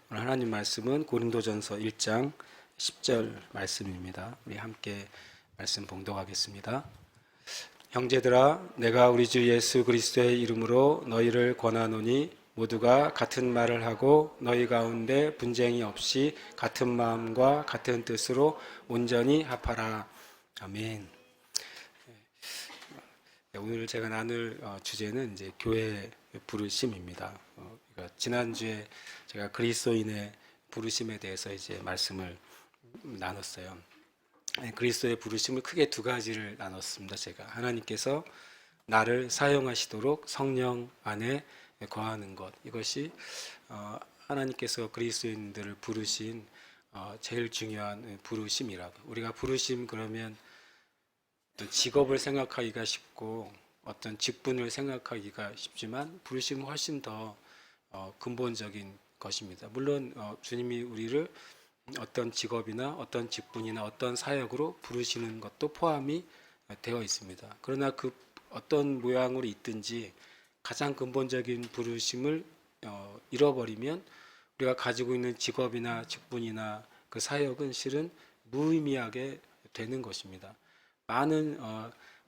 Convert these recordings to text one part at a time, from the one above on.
오늘 하나님 말씀은 고린도전서 1장 10절 말씀입니다. 우리 함께 말씀 봉독하겠습니다. 형제들아, 내가 우리 주 예수 그리스도의 이름으로 너희를 권하노니 모두가 같은 말을 하고 너희 가운데 분쟁이 없이 같은 마음과 같은 뜻으로 온전히 합하라. 아멘. 오늘 제가 나눌 주제는 이제 교회 부르심입니다. 그러니까 지난주에 제가 그리스도인의 부르심에 대해서 이제 말씀을 나눴어요. 그리스도의 부르심을 크게 두 가지를 나눴습니다. 제가 하나님께서 나를 사용하시도록 성령 안에 거하는 것, 이것이 하나님께서 그리스도인들을 부르신 제일 중요한 부르심이라고. 우리가 부르심 그러면 어떤 직업을 생각하기가 쉽고 어떤 직분을 생각하기가 쉽지만 부르심은 훨씬 더 근본적인 것입니다. 물론 주님이 우리를 어떤 직업이나 어떤 직분이나 어떤 사역으로 부르시는 것도 포함이 되어 있습니다. 그러나 그 어떤 모양으로 있든지 가장 근본적인 부르심을 잃어버리면 우리가 가지고 있는 직업이나 직분이나 그 사역은 실은 무의미하게 되는 것입니다. 많은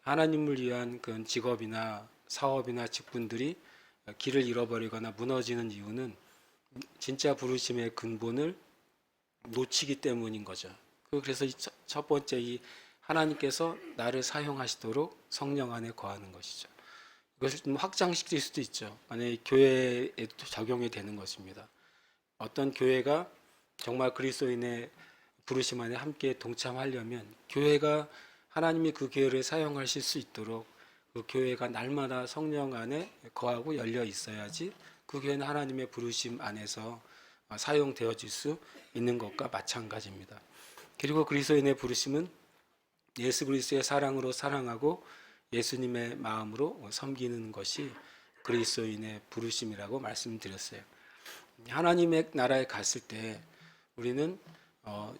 하나님을 위한 그런 직업이나 사업이나 직분들이 길을 잃어버리거나 무너지는 이유는 진짜 부르심의 근본을 놓치기 때문인 거죠. 그래서 첫 번째 이 하나님께서 나를 사용하시도록 성령 안에 거하는 것이죠. 이것을 좀 확장시킬 수도 있죠. 만약에 교회에도 적용이 되는 것입니다. 어떤 교회가 정말 그리스도인의 부르심 안에 함께 동참하려면 교회가 하나님이 그 교회를 사용하실 수 있도록 그 교회가 날마다 성령 안에 거하고 열려 있어야지 그 교회는 하나님의 부르심 안에서 사용되어질 수 있는 것과 마찬가지입니다. 그리고 그리스도인의 부르심은 예수 그리스도의 사랑으로 사랑하고 예수님의 마음으로 섬기는 것이 그리스도인의 부르심이라고 말씀드렸어요. 하나님의 나라에 갔을 때 우리는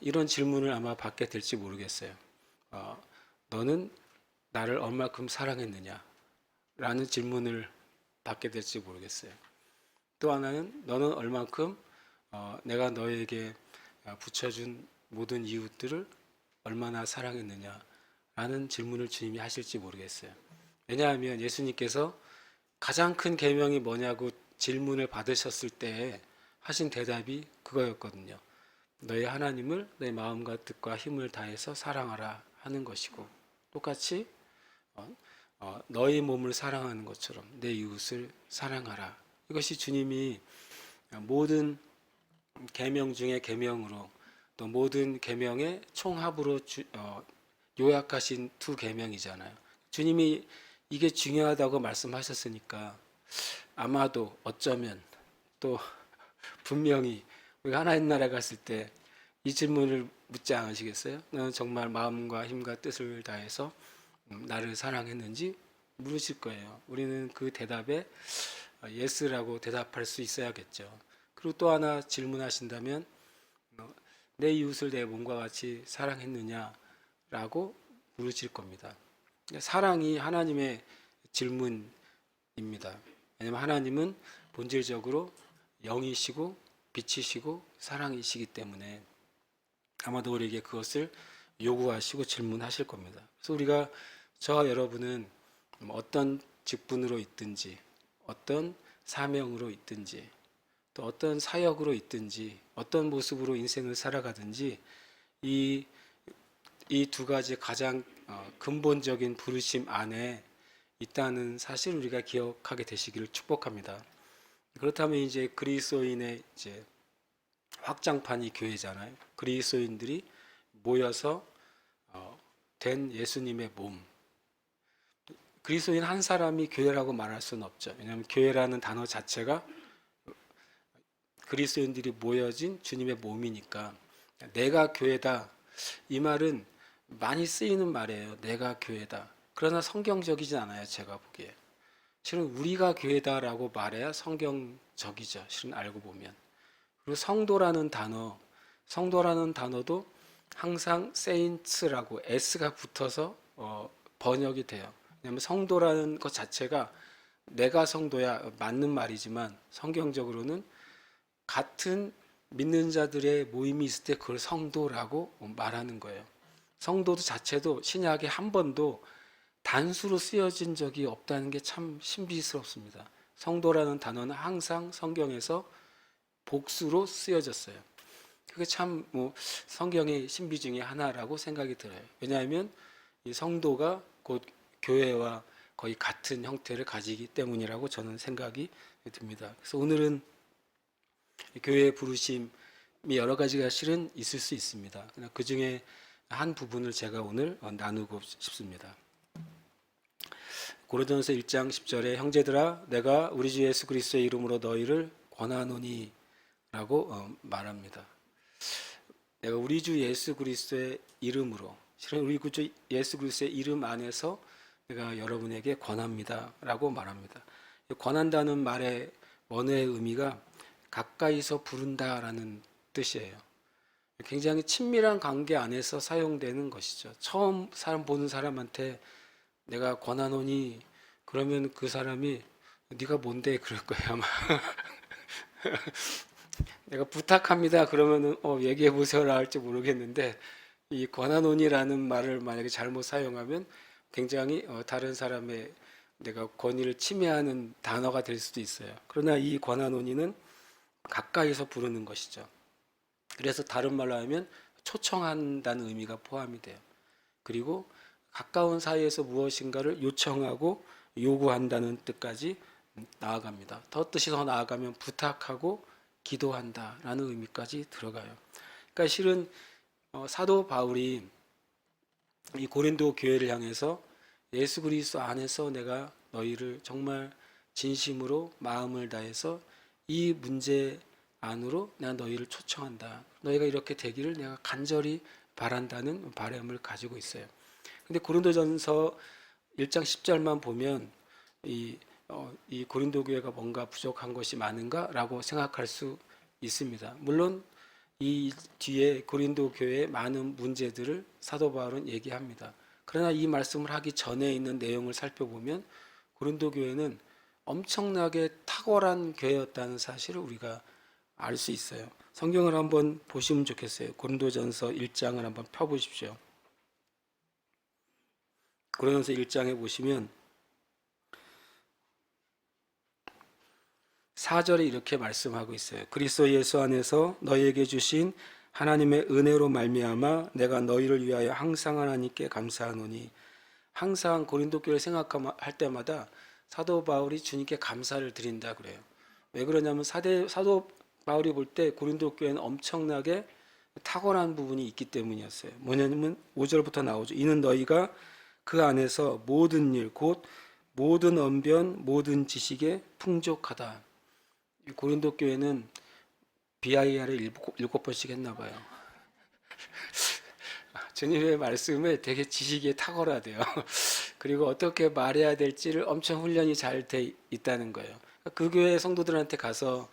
이런 질문을 아마 받게 될지 모르겠어요. 너는 나를 얼마큼 사랑했느냐? 라는 질문을 받게 될지 모르겠어요. 또 하나는 너는 얼마큼 내가 너에게 붙여준 모든 이웃들을 얼마나 사랑했느냐? 라는 질문을 주님이 하실지 모르겠어요. 왜냐하면 예수님께서 가장 큰 계명이 뭐냐고 질문을 받으셨을 때 하신 대답이 그거였거든요. 너의 하나님을 내 마음과 뜻과 힘을 다해서 사랑하라 하는 것이고, 똑같이 너의 몸을 사랑하는 것처럼 내 이웃을 사랑하라. 이것이 주님이 모든 계명 중에 계명으로 또 모든 계명의 총합으로 요약하신 두 계명이잖아요. 주님이 이게 중요하다고 말씀하셨으니까 아마도 어쩌면 또 분명히 우리가 하나님 나라에 갔을 때 이 질문을 묻지 않으시겠어요? 너는 정말 마음과 힘과 뜻을 다해서 나를 사랑했는지 물으실 거예요. 우리는 그 대답에 예스라고 대답할 수 있어야겠죠. 그리고 또 하나 질문하신다면 내 이웃을 내 몸과 같이 사랑했느냐라고 물으실 겁니다. 사랑이 하나님의 질문입니다. 왜냐하면 하나님은 본질적으로 영이시고 빛이시고 사랑이시기 때문에 아마도 우리에게 그것을 요구하시고 질문하실 겁니다. 그래서 우리가 저와 여러분은 어떤 직분으로 있든지 어떤 사명으로 있든지 또 어떤 사역으로 있든지 어떤 모습으로 인생을 살아가든지 이 두 가지 가장 근본적인 부르심 안에 있다는 사실 우리가 기억하게 되시기를 축복합니다. 그렇다면 이제 그리스도인의 이제 확장판이 교회잖아요. 그리스도인들이 모여서 된 예수님의 몸. 그리스도인 한 사람이 교회라고 말할 수는 없죠. 왜냐하면 교회라는 단어 자체가 그리스도인들이 모여진 주님의 몸이니까 내가 교회다. 이 말은 많이 쓰이는 말이에요. 내가 교회다. 그러나 성경적이진 않아요. 제가 보기에. 실은 우리가 교회다라고 말해야 성경적이죠. 실은 알고 보면. 그리고 성도라는 단어도 항상 saints라고 s가 붙어서 번역이 돼요. 왜냐하면 성도라는 것 자체가 내가 성도야 맞는 말이지만 성경적으로는 같은 믿는 자들의 모임이 있을 때 그걸 성도라고 말하는 거예요. 성도 자체도 신약에 한 번도 단수로 쓰여진 적이 없다는 게 참 신비스럽습니다. 성도라는 단어는 항상 성경에서 복수로 쓰여졌어요. 그게 참 성경의 신비 중에 하나라고 생각이 들어요. 왜냐하면 이 성도가 곧 교회와 거의 같은 형태를 가지기 때문이라고 저는 생각이 듭니다. 그래서 오늘은 교회의 부르심이 여러 가지가 실은 있을 수 있습니다. 그 중에 한 부분을 제가 오늘 나누고 싶습니다. 고린도전서 1장 10절에 형제들아 내가 우리 주 예수 그리스도의 이름으로 너희를 권하노니 라고 말합니다. 내가 우리 주 예수 그리스도의 이름으로, 실은 우리 주 예수 그리스도의 이름 안에서 내가 여러분에게 권합니다 라고 말합니다. 권한다는 말의 원어의 의미가 가까이서 부른다라는 뜻이에요. 굉장히 친밀한 관계 안에서 사용되는 것이죠. 처음 사람 보는 사람한테 내가 권하노니 그러면 그 사람이 네가 뭔데 그럴 거야 아마. 내가 부탁합니다 그러면은 얘기해 보세요라 할지 모르겠는데, 이 권하노니라는 말을 만약에 잘못 사용하면 굉장히 다른 사람의 내가 권위를 침해하는 단어가 될 수도 있어요. 그러나 이 권하노니는 가까이서 부르는 것이죠. 그래서 다른 말로 하면 초청한다는 의미가 포함이 돼요. 그리고 가까운 사이에서 무엇인가를 요청하고 요구한다는 뜻까지 나아갑니다. 뜻이 더 나아가면 부탁하고 기도한다라는 의미까지 들어가요. 그러니까 실은 사도 바울이 이 고린도 교회를 향해서 예수 그리스도 안에서 내가 너희를 정말 진심으로 마음을 다해서 이 문제 안으로 내가 너희를 초청한다. 너희가 이렇게 되기를 내가 간절히 바란다는 바람을 가지고 있어요. 근데 고린도전서 1장 10절만 보면 이 고린도 교회가 뭔가 부족한 것이 많은가라고 생각할 수 있습니다. 물론 이 뒤에 고린도 교회의 많은 문제들을 사도 바울은 얘기합니다. 그러나 이 말씀을 하기 전에 있는 내용을 살펴보면 고린도 교회는 엄청나게 탁월한 교회였다는 사실을 우리가 알 수 있어요. 성경을 한번 보시면 좋겠어요. 고린도전서 1장을 한번 펴보십시오. 고린도전서 1장에 보시면 4절에 이렇게 말씀하고 있어요. 그리스도 예수 안에서 너희에게 주신 하나님의 은혜로 말미암아 내가 너희를 위하여 항상 하나님께 감사하노니. 항상 고린도 교회를 생각할 때마다 사도 바울이 주님께 감사를 드린다 그래요. 왜 그러냐면 사도 바울이 볼 때 고린도 교회는 엄청나게 탁월한 부분이 있기 때문이었어요. 뭐냐면 5절부터 나오죠. 이는 너희가 그 안에서 모든 일 곧 모든 언변 모든 지식에 풍족하다. 고린도 교회는 BIR을 7번씩 했나 봐요. 주님의 말씀에 되게 지식에 탁월하대요. 그리고 어떻게 말해야 될지를 엄청 훈련이 잘 돼 있다는 거예요. 그 교회 성도들한테 가서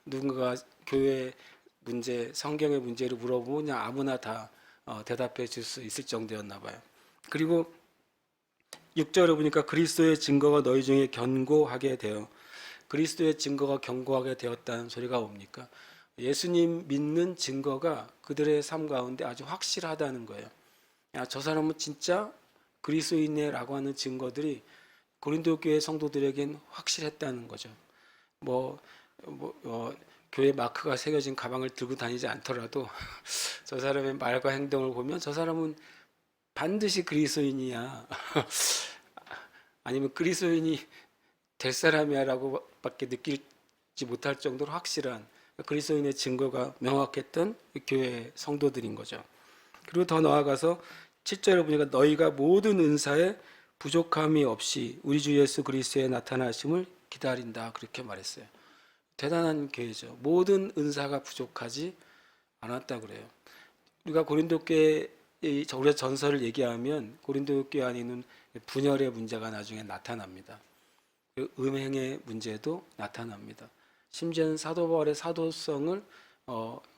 누군가 교회 문제, 성경의 문제를 물어보면 그냥 아무나 다 대답해 줄 수 있을 정도였나 봐요. 그리고 6절에 보니까 그리스도의 증거가 너희 중에 견고하게 되어. 그리스도의 증거가 견고하게 되었다는 소리가 뭡니까? 예수님 믿는 증거가 그들의 삶 가운데 아주 확실하다는 거예요. 야, 저 사람은 진짜 그리스도인이라고 하는 증거들이 고린도 교회 성도들에겐 확실했다는 거죠. 교회 마크가 새겨진 가방을 들고 다니지 않더라도 저 사람의 말과 행동을 보면 저 사람은 반드시 그리스도인이야. 아니면 그리스도인이 될 사람이야라고 밖에 느끼지 못할 정도로 확실한 그리스도인의 증거가 명확했던 교회 성도들인 거죠. 그리고 더 나아가서 7절에 보니까 너희가 모든 은사에 부족함이 없이 우리 주 예수 그리스도의 나타나심을 기다린다 그렇게 말했어요. 대단한 교회죠. 모든 은사가 부족하지 않았다 그래요. 우리가 고린도 교회 우리가 전설을 얘기하면 고린도 교회 안에 있는 분열의 문제가 나중에 나타납니다. 음행의 문제도 나타납니다. 심지어는 사도 바울의 사도성을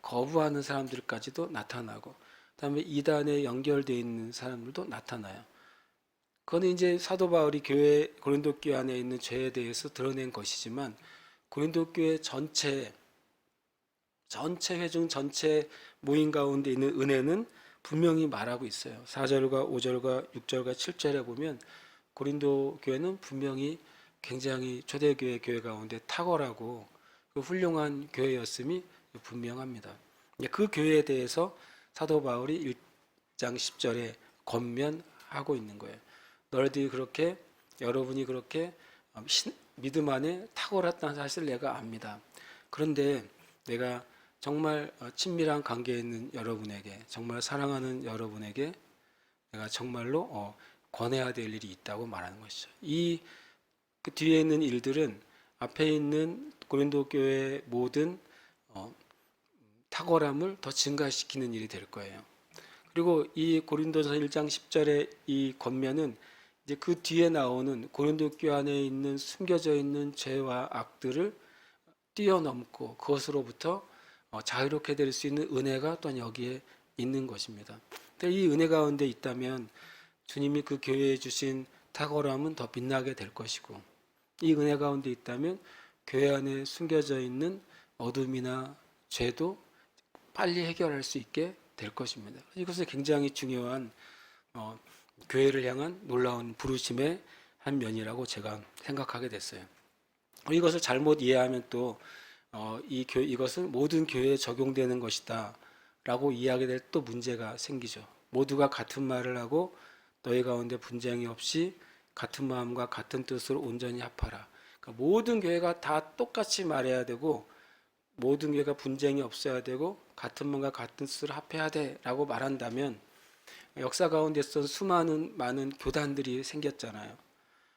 거부하는 사람들까지도 나타나고, 그다음에 이단에 연결되어 있는 사람들도 나타나요. 그건 이제 사도 바울이 고린도 교회 안에 있는 죄에 대해서 드러낸 것이지만 고린도 교회 전체 전체 회중 전체 모임 가운데 있는 은혜는 분명히 말하고 있어요. 4절과 5절과 6절과 7절에 보면 고린도 교회는 분명히 굉장히 초대교회 교회 가운데 탁월하고 그 훌륭한 교회였음이 분명합니다. 그 교회에 대해서 사도 바울이 1장 10절에 권면하고 있는 거예요. 너희들이 그렇게 여러분이 그렇게 믿음 안에 탁월했다는 사실을 내가 압니다. 그런데 내가 정말 친밀한 관계에 있는 여러분에게 정말 사랑하는 여러분에게 내가 정말로 권해야 될 일이 있다고 말하는 것이죠. 그 뒤에 있는 일들은 앞에 있는 고린도 교회의 모든 탁월함을 더 증가시키는 일이 될 거예요. 그리고 이 고린도서 1장 10절의 이 권면은 이제 그 뒤에 나오는 고린도 교회 안에 있는 숨겨져 있는 죄와 악들을 뛰어넘고 그것으로부터 자유롭게 될 수 있는 은혜가 또한 여기에 있는 것입니다. 이 은혜 가운데 있다면 주님이 그 교회에 주신 탁월함은 더 빛나게 될 것이고 이 은혜 가운데 있다면 교회 안에 숨겨져 있는 어둠이나 죄도 빨리 해결할 수 있게 될 것입니다. 이것은 굉장히 중요한 교회를 향한 놀라운 부르심의 한 면이라고 제가 생각하게 됐어요. 이것을 잘못 이해하면 또 이것은 모든 교회에 적용되는 것이다 라고 이해하게 될 또 문제가 생기죠. 모두가 같은 말을 하고 너희 가운데 분쟁이 없이 같은 마음과 같은 뜻으로 온전히 합하라. 그러니까 모든 교회가 다 똑같이 말해야 되고 모든 교회가 분쟁이 없어야 되고 같은 마음과 같은 뜻으로 합해야 돼라고 말한다면 역사 가운데 있던 수많은 많은 교단들이 생겼잖아요.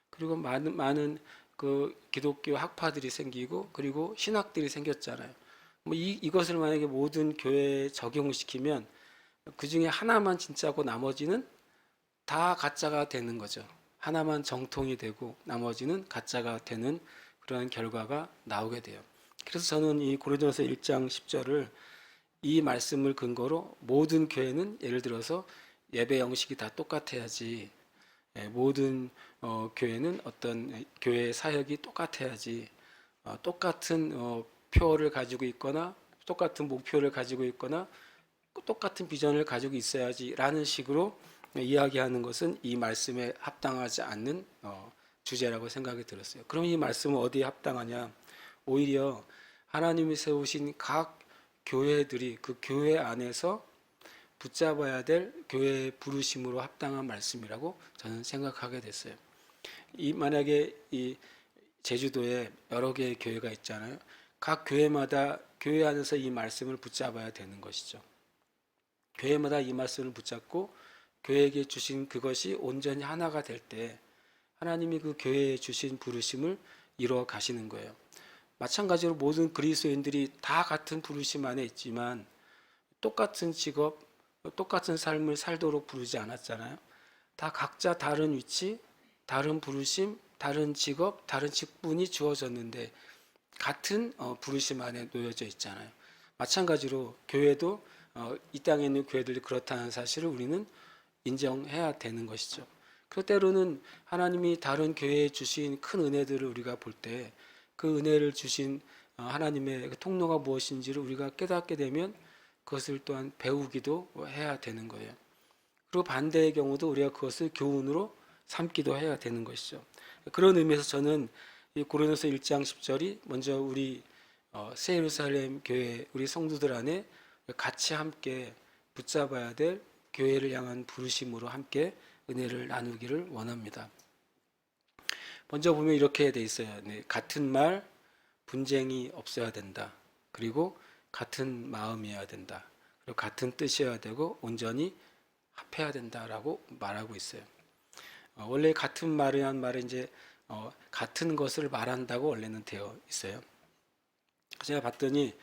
그리고 많은 그 기독교 학파들이 생기고 그리고 신학들이 생겼잖아요. 뭐 이것을 만약에 모든 교회에 적용시키면 그 중에 하나만 진짜고 나머지는 다 가짜가 되는 거죠. 하나만 정통이 되고 나머지는 가짜가 되는 그런 결과가 나오게 돼요. 그래서 저는 이 고린도서 1장 10절을 이 말씀을 근거로 모든 교회는 예를 들어서 예배 형식이 다 똑같아야지 모든 교회는 어떤 교회 사역이 똑같아야지 똑같은 표를 가지고 있거나 똑같은 목표를 가지고 있거나 똑같은 비전을 가지고 있어야지 라는 식으로 이야기하는 것은 이 말씀에 합당하지 않는 주제라고 생각이 들었어요. 그럼 이 말씀은 어디에 합당하냐? 오히려 하나님이 세우신 각 교회들이 그 교회 안에서 붙잡아야 될 교회의 부르심으로 합당한 말씀이라고 저는 생각하게 됐어요. 만약에 이 제주도에 여러 개의 교회가 있잖아요. 각 교회마다 교회 안에서 이 말씀을 붙잡아야 되는 것이죠. 교회마다 이 말씀을 붙잡고 교회에게 주신 그것이 온전히 하나가 될 때 하나님이 그 교회에 주신 부르심을 이루어 가시는 거예요. 마찬가지로 모든 그리스도인들이 다 같은 부르심 안에 있지만 똑같은 직업, 똑같은 삶을 살도록 부르지 않았잖아요. 다 각자 다른 위치, 다른 부르심, 다른 직업, 다른 직분이 주어졌는데 같은 부르심 안에 놓여져 있잖아요. 마찬가지로 교회도 이 땅에 있는 교회들이 그렇다는 사실을 우리는 인정해야 되는 것이죠. 그 때로는 하나님이 다른 교회에 주신 큰 은혜들을 우리가 볼 때 그 은혜를 주신 하나님의 통로가 무엇인지를 우리가 깨닫게 되면 그것을 또한 배우기도 해야 되는 거예요. 그리고 반대의 경우도 우리가 그것을 교훈으로 삼기도 해야 되는 것이죠. 그런 의미에서 저는 이 고린도서 1장 10절이 먼저 우리 새 예루살렘 교회 우리 성도들 안에 같이 함께 붙잡아야 될 교회를 향한 부르심으로 함께 은혜를 나누기를 원합니다. 먼저 보면 이렇게 돼 있어요. 네, 같은 말, 분쟁이 없어야 된다. 그리고 같은 마음이어야 된다. 그리고 같은 뜻이어야 되고 온전히 합해야 된다라고 말하고 있어요. 원래 같은 말이란 말은 이제 같은 것을 말한다고 원래는 되어 있어요. 제가 봤더니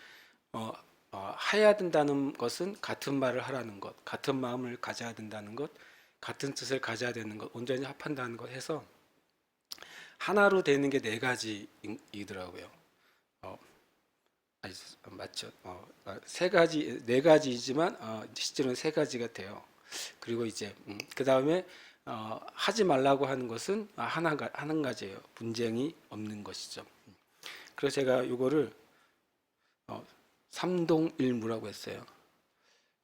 해야 된다는 것은 같은 말을 하라는 것, 같은 마음을 가져야 된다는 것, 같은 뜻을 가져야 되는 것, 온전히 합한다는 것 해서 하나로 되는 게 네 가지이더라고요. 아니, 맞죠? 세 가지, 네 가지이지만 실제로는 세 가지가 돼요. 그리고 이제 그 다음에 하지 말라고 하는 것은 한 가지예요. 분쟁이 없는 것이죠. 그래서 제가 이거를 삼동일무라고 했어요.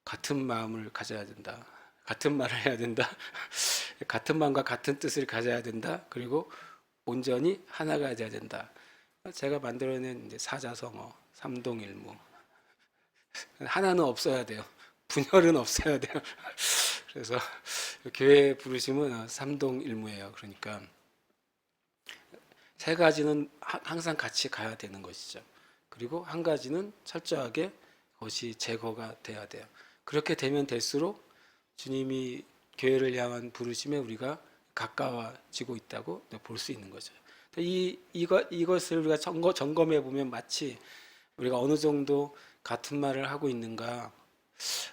같은 마음을 가져야 된다. 같은 말을 해야 된다. 같은 마음과 같은 뜻을 가져야 된다. 그리고 온전히 하나가 돼야 된다. 제가 만들어낸 이제 사자성어, 삼동일무. 하나는 없어야 돼요. 분열은 없어야 돼요. 그래서 교회 부르심은 삼동일무예요. 그러니까 세 가지는 항상 같이 가야 되는 것이죠. 그리고 한 가지는 철저하게 그것이 제거가 돼야 돼요. 그렇게 되면 될수록 주님이 교회를 향한 부르심에 우리가 가까워지고 있다고 볼 수 있는 거죠. 이것을 우리가 점검해 보면 마치 우리가 어느 정도 같은 말을 하고 있는가,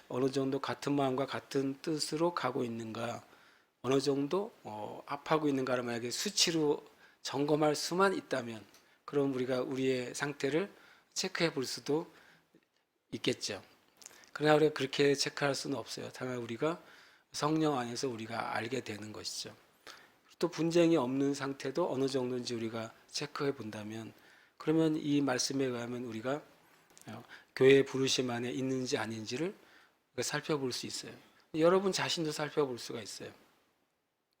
어느 정도 같은 마음과 같은 뜻으로 가고 있는가, 어느 정도 합하고 있는가를 만약에 수치로 점검할 수만 있다면, 그럼 우리가 우리의 상태를 체크해 볼 수도 있겠죠. 그러나 우리가 그렇게 체크할 수는 없어요. 다만 우리가 성령 안에서 우리가 알게 되는 것이죠. 또 분쟁이 없는 상태도 어느 정도인지 우리가 체크해 본다면, 그러면 이 말씀에 의하면 우리가 교회의 부르심 안에 있는지 아닌지를 살펴볼 수 있어요. 여러분 자신도 살펴볼 수가 있어요.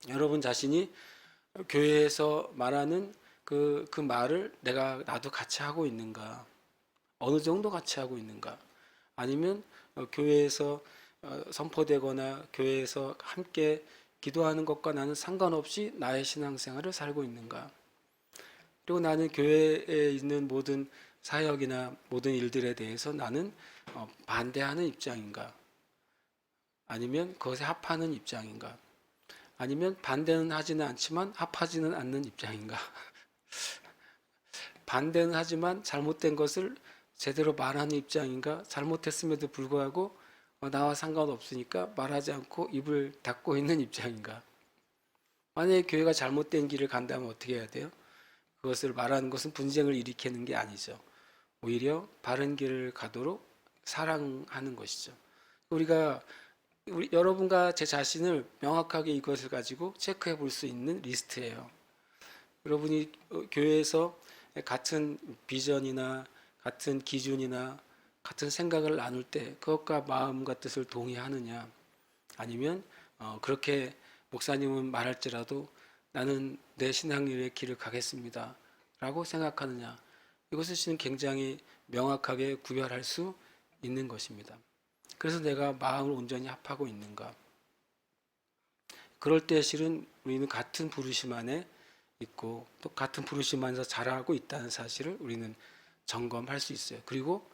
여러분 자신이 교회에서 말하는 그 말을 나도 같이 하고 있는가? 어느 정도 같이 하고 있는가? 아니면 교회에서 선포되거나 교회에서 함께 기도하는 것과 나는 상관없이 나의 신앙생활을 살고 있는가? 그리고 나는 교회에 있는 모든 사역이나 모든 일들에 대해서 나는 반대하는 입장인가? 아니면 그것에 합하는 입장인가? 아니면 반대는 하지는 않지만 합하지는 않는 입장인가? 반대는 하지만 잘못된 것을 제대로 말하는 입장인가? 잘못했음에도 불구하고 나와 상관없으니까 말하지 않고 입을 닫고 있는 입장인가? 만약에 교회가 잘못된 길을 간다면 어떻게 해야 돼요? 그것을 말하는 것은 분쟁을 일으키는 게 아니죠. 오히려 바른 길을 가도록 사랑하는 것이죠. 여러분과 제 자신을 명확하게 이것을 가지고 체크해 볼 수 있는 리스트예요. 여러분이 교회에서 같은 비전이나 같은 기준이나 같은 생각을 나눌 때 그것과 마음과 뜻을 동의하느냐, 아니면 그렇게 목사님은 말할지라도 나는 내 신앙의 길을 가겠습니다 라고 생각하느냐, 이것을 굉장히 명확하게 구별할 수 있는 것입니다. 그래서 내가 마음을 온전히 합하고 있는가? 그럴 때 실은 우리는 같은 부르심 안에 있고 또 같은 부르심 안에서 자라고 있다는 사실을 우리는 점검할 수 있어요. 그리고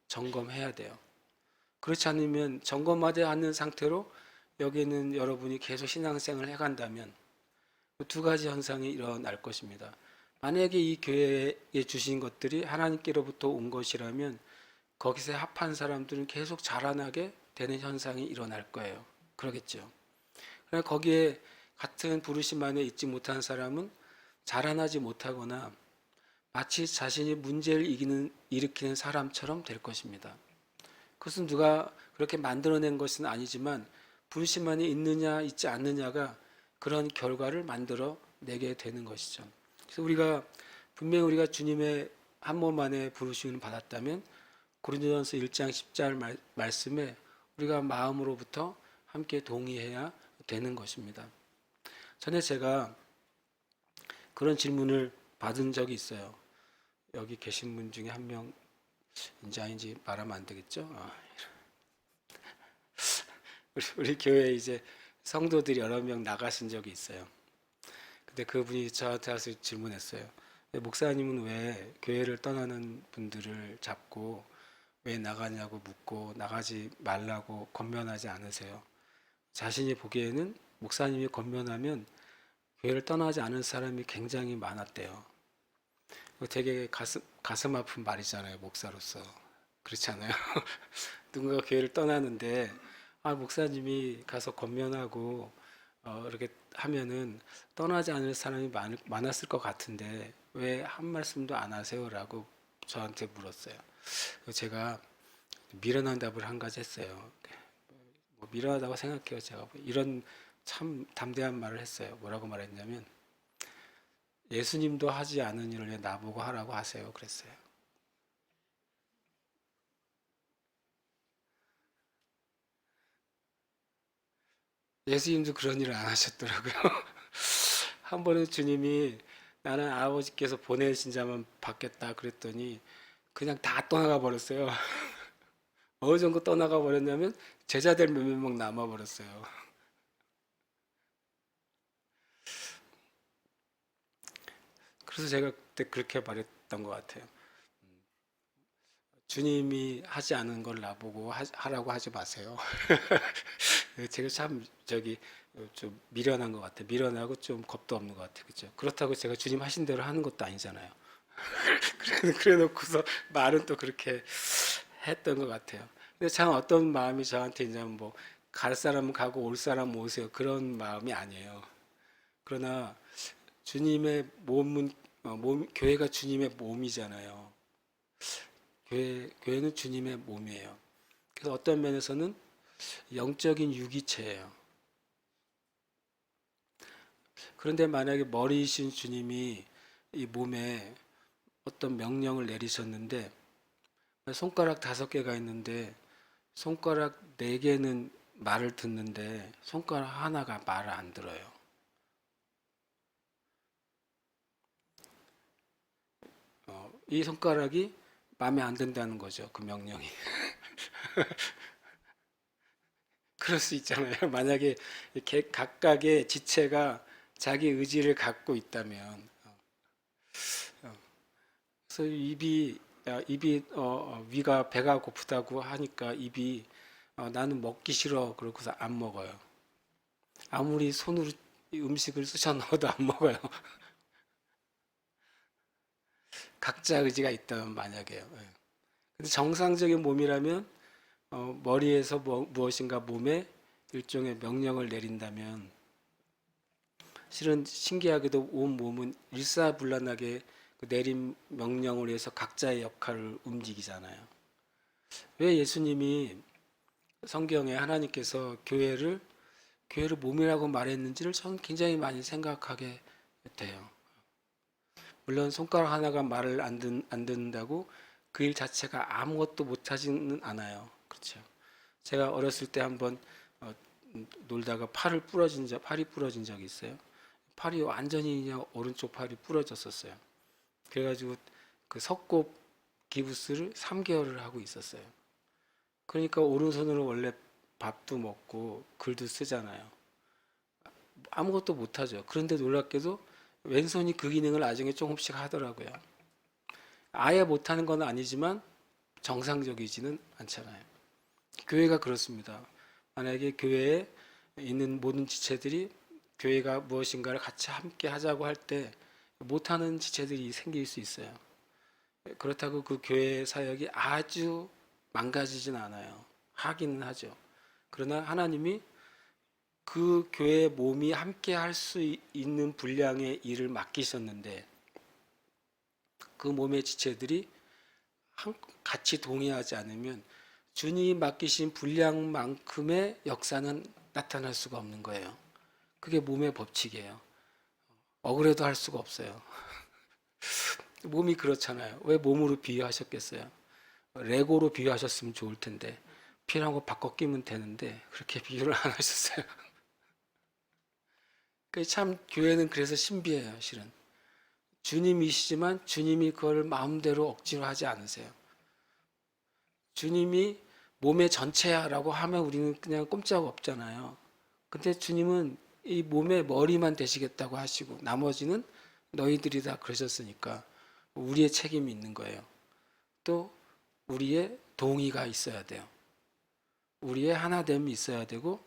점검해야 돼요. 그렇지 않으면 점검하지 않는 상태로 여기는 여러분이 계속 신앙생활을 해간다면 두 가지 현상이 일어날 것입니다. 만약에 이 교회에 주신 것들이 하나님께로부터 온 것이라면 거기서 합한 사람들은 계속 자라나게 되는 현상이 일어날 거예요. 그러겠죠. 그러나 거기에 같은 부르심 안에 있지 못한 사람은 자라나지 못하거나 마치 자신이 문제를 일으키는 사람처럼 될 것입니다. 그것은 누가 그렇게 만들어낸 것은 아니지만 부르심 안에 있느냐 있지 않느냐가 그런 결과를 만들어 내게 되는 것이죠. 그래서 분명히 우리가 주님의 한 몸 안에 부르심을 받았다면 고린도전서 1장 10절 말씀에 우리가 마음으로부터 함께 동의해야 되는 것입니다. 전에 제가 그런 질문을 받은 적이 있어요. 여기 계신 분 중에 한 명인지 아닌지 말하면 안 되겠죠? 우리 교회에 이제 성도들이 여러 명 나가신 적이 있어요. 근데 그분이 저한테 와서 질문했어요. 목사님은 왜 교회를 떠나는 분들을 잡고 왜 나가냐고 묻고 나가지 말라고 권면하지 않으세요? 자신이 보기에는 목사님이 권면하면 교회를 떠나지 않은 사람이 굉장히 많았대요. 되게 가슴 아픈 말이잖아요, 목사로서. 그렇지 않아요? 누군가 교회를 떠나는데 목사님이 가서 권면하고 이렇게 하면은 떠나지 않을 사람이 많았을 것 같은데 왜 한 말씀도 안 하세요? 라고 저한테 물었어요. 제가 미련한 답을 한 가지 했어요. 미련하다고 생각해요. 제가 이런 참 담대한 말을 했어요. 뭐라고 말했냐면 예수님도 하지 않은 일을 왜 나보고 하라고 하세요? 그랬어요. 예수님도 그런 일을 안 하셨더라고요. 한 번은 주님이 나는 아버지께서 보내신 자만 받겠다 그랬더니 그냥 다 떠나가 버렸어요. 어느 정도 떠나가 버렸냐면 제자들 몇몇 명 남아 버렸어요. 그래서 제가 그때 그렇게 말했던 것 같아요. 주님이 하지 않은 걸 나보고 하라고 하지 마세요. 제가 참 좀 미련한 것 같아요. 미련하고 좀 겁도 없는 것 같아요. 그렇죠? 그렇다고 제가 주님 하신 대로 하는 것도 아니잖아요. 그래 놓고서 말은 또 그렇게 했던 것 같아요. 근데 참 어떤 마음이 저한테 이제 뭐 갈 사람은 가고 올 사람은 오세요. 그런 마음이 아니에요. 그러나 주님의 교회가 주님의 몸이잖아요. 교회는 주님의 몸이에요. 그래서 어떤 면에서는 영적인 유기체예요. 그런데 만약에 머리이신 주님이 이 몸에 어떤 명령을 내리셨는데 손가락 5개가 있는데 손가락 4개는 말을 듣는데 손가락 하나가 말을 안 들어요. 이 손가락이 마음에 안 든다는 거죠. 그 명령이. 그럴 수 있잖아요. 만약에 이렇게 각각의 지체가 자기 의지를 갖고 있다면, 그래서 위가 배가 고프다고 하니까 입이 나는 먹기 싫어 그러고서 안 먹어요. 아무리 손으로 음식을 쑤셔 넣어도 안 먹어요. 각자 의지가 있다면 만약에요. 예. 근데 정상적인 몸이라면 머리에서 무엇인가 몸에 일종의 명령을 내린다면 실은 신기하게도 온 몸은 일사불란하게 그 내린 명령을 위해서 각자의 역할을 움직이잖아요. 왜 예수님이 성경에 하나님께서 교회를 몸이라고 말했는지를 저는 굉장히 많이 생각하게 돼요. 물론 손가락 하나가 말을 안 듣는다고 그 일 자체가 아무것도 못하지는 않아요. 그렇죠. 제가 어렸을 때 한번 놀다가 팔이 부러진 적이 있어요. 팔이 완전히 그냥 오른쪽 팔이 부러졌었어요. 그래가지고 그 석고 기부스를 3개월을 하고 있었어요. 그러니까 오른손으로 원래 밥도 먹고 글도 쓰잖아요. 아무것도 못하죠. 그런데 놀랍게도 왼손이 그 기능을 나중에 조금씩 하더라고요. 아예 못하는 건 아니지만 정상적이지는 않잖아요. 교회가 그렇습니다. 만약에 교회에 있는 모든 지체들이 교회가 무엇인가를 같이 함께 하자고 할 때 못하는 지체들이 생길 수 있어요. 그렇다고 그 교회 사역이 아주 망가지진 않아요. 하기는 하죠. 그러나 하나님이 그 교회 몸이 함께 할 수 있는 분량의 일을 맡기셨는데 그 몸의 지체들이 같이 동의하지 않으면 주님이 맡기신 분량만큼의 역사는 나타날 수가 없는 거예요. 그게 몸의 법칙이에요. 억울해도 할 수가 없어요. 몸이 그렇잖아요. 왜 몸으로 비유하셨겠어요? 레고로 비유하셨으면 좋을 텐데 필요한 거 바꿔 끼면 되는데 그렇게 비유를 안 하셨어요. 참 교회는 그래서 신비해요, 실은. 주님이시지만 주님이 그걸 마음대로 억지로 하지 않으세요. 주님이 몸의 전체야라고 하면 우리는 그냥 꼼짝 없잖아요. 근데 주님은 이 몸의 머리만 되시겠다고 하시고 나머지는 너희들이 다 그러셨으니까 우리의 책임이 있는 거예요. 또 우리의 동의가 있어야 돼요. 우리의 하나됨이 있어야 되고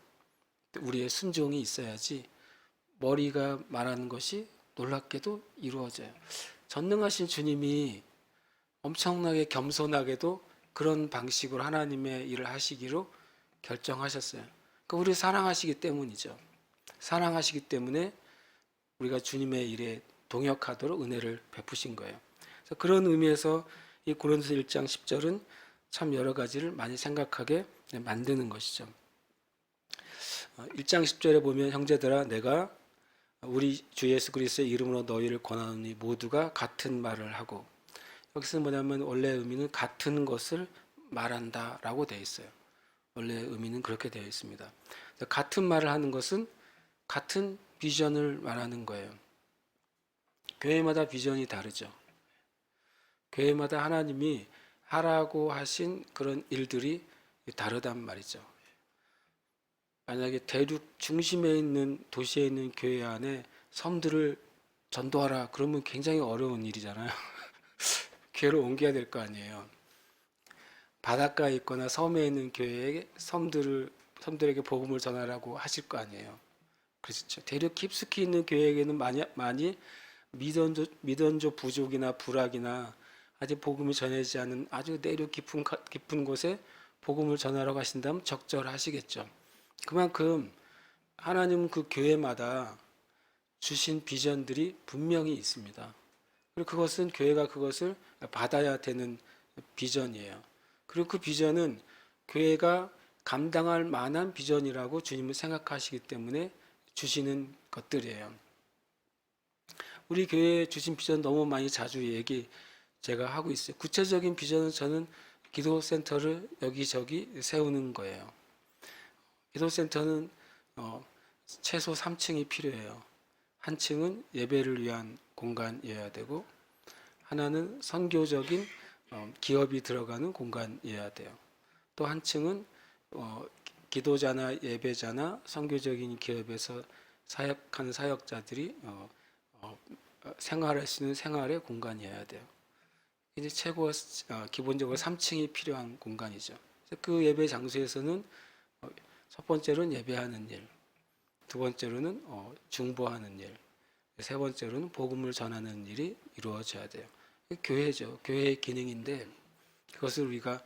우리의 순종이 있어야지 머리가 말하는 것이 놀랍게도 이루어져요. 전능하신 주님이 엄청나게 겸손하게도 그런 방식으로 하나님의 일을 하시기로 결정하셨어요. 그러니까 우리를 사랑하시기 때문이죠. 사랑하시기 때문에 우리가 주님의 일에 동역하도록 은혜를 베푸신 거예요. 그래서 그런 의미에서 이 고린도서 1장 10절은 참 여러 가지를 많이 생각하게 만드는 것이죠. 1장 10절에 보면 형제들아 내가 우리 주 예수 그리스도의 이름으로 너희를 권하노니 모두가 같은 말을 하고 여기서 뭐냐면 원래 의미는 같은 것을 말한다라고 되어 있어요. 원래 의미는 그렇게 되어 있습니다. 같은 말을 하는 것은 같은 비전을 말하는 거예요. 교회마다 비전이 다르죠. 교회마다 하나님이 하라고 하신 그런 일들이 다르단 말이죠. 만약에 대륙 중심에 있는 도시에 있는 교회 안에 섬들을 전도하라 그러면 굉장히 어려운 일이잖아요. 교회를 옮겨야 될 거 아니에요. 바닷가에 있거나 섬에 있는 교회에 섬들에게 복음을 전하라고 하실 거 아니에요. 그렇죠. 대륙 깊숙이 있는 교회에게는 많이 미던조 부족이나 불악이나 아직 복음이 전해지지 않은 아주 내륙 깊은 곳에 복음을 전하라고 하신다면 적절하시겠죠. 그만큼 하나님은 그 교회마다 주신 비전들이 분명히 있습니다. 그리고 그것은 교회가 그것을 받아야 되는 비전이에요. 그리고 그 비전은 교회가 감당할 만한 비전이라고 주님은 생각하시기 때문에 주시는 것들이에요. 우리 교회에 주신 비전 너무 많이 자주 제가 하고 있어요. 구체적인 비전은 저는 기도센터를 여기저기 세우는 거예요. 기도센터는 최소 3층이 필요해요. 한 층은 예배를 위한 공간이어야 되고, 하나는 선교적인 기업이 들어가는 공간이어야 돼요. 또 한 층은 기도자나 예배자나 선교적인 기업에서 사역하는 사역자들이 생활할 수 있는 생활의 공간이어야 돼요. 이제 기본적으로 3층이 필요한 공간이죠. 그 예배 장소에서는 첫 번째로는 예배하는 일, 두 번째로는 중보하는 일, 세 번째로는 복음을 전하는 일이 이루어져야 돼요. 교회죠. 교회의 기능인데 그것을 우리가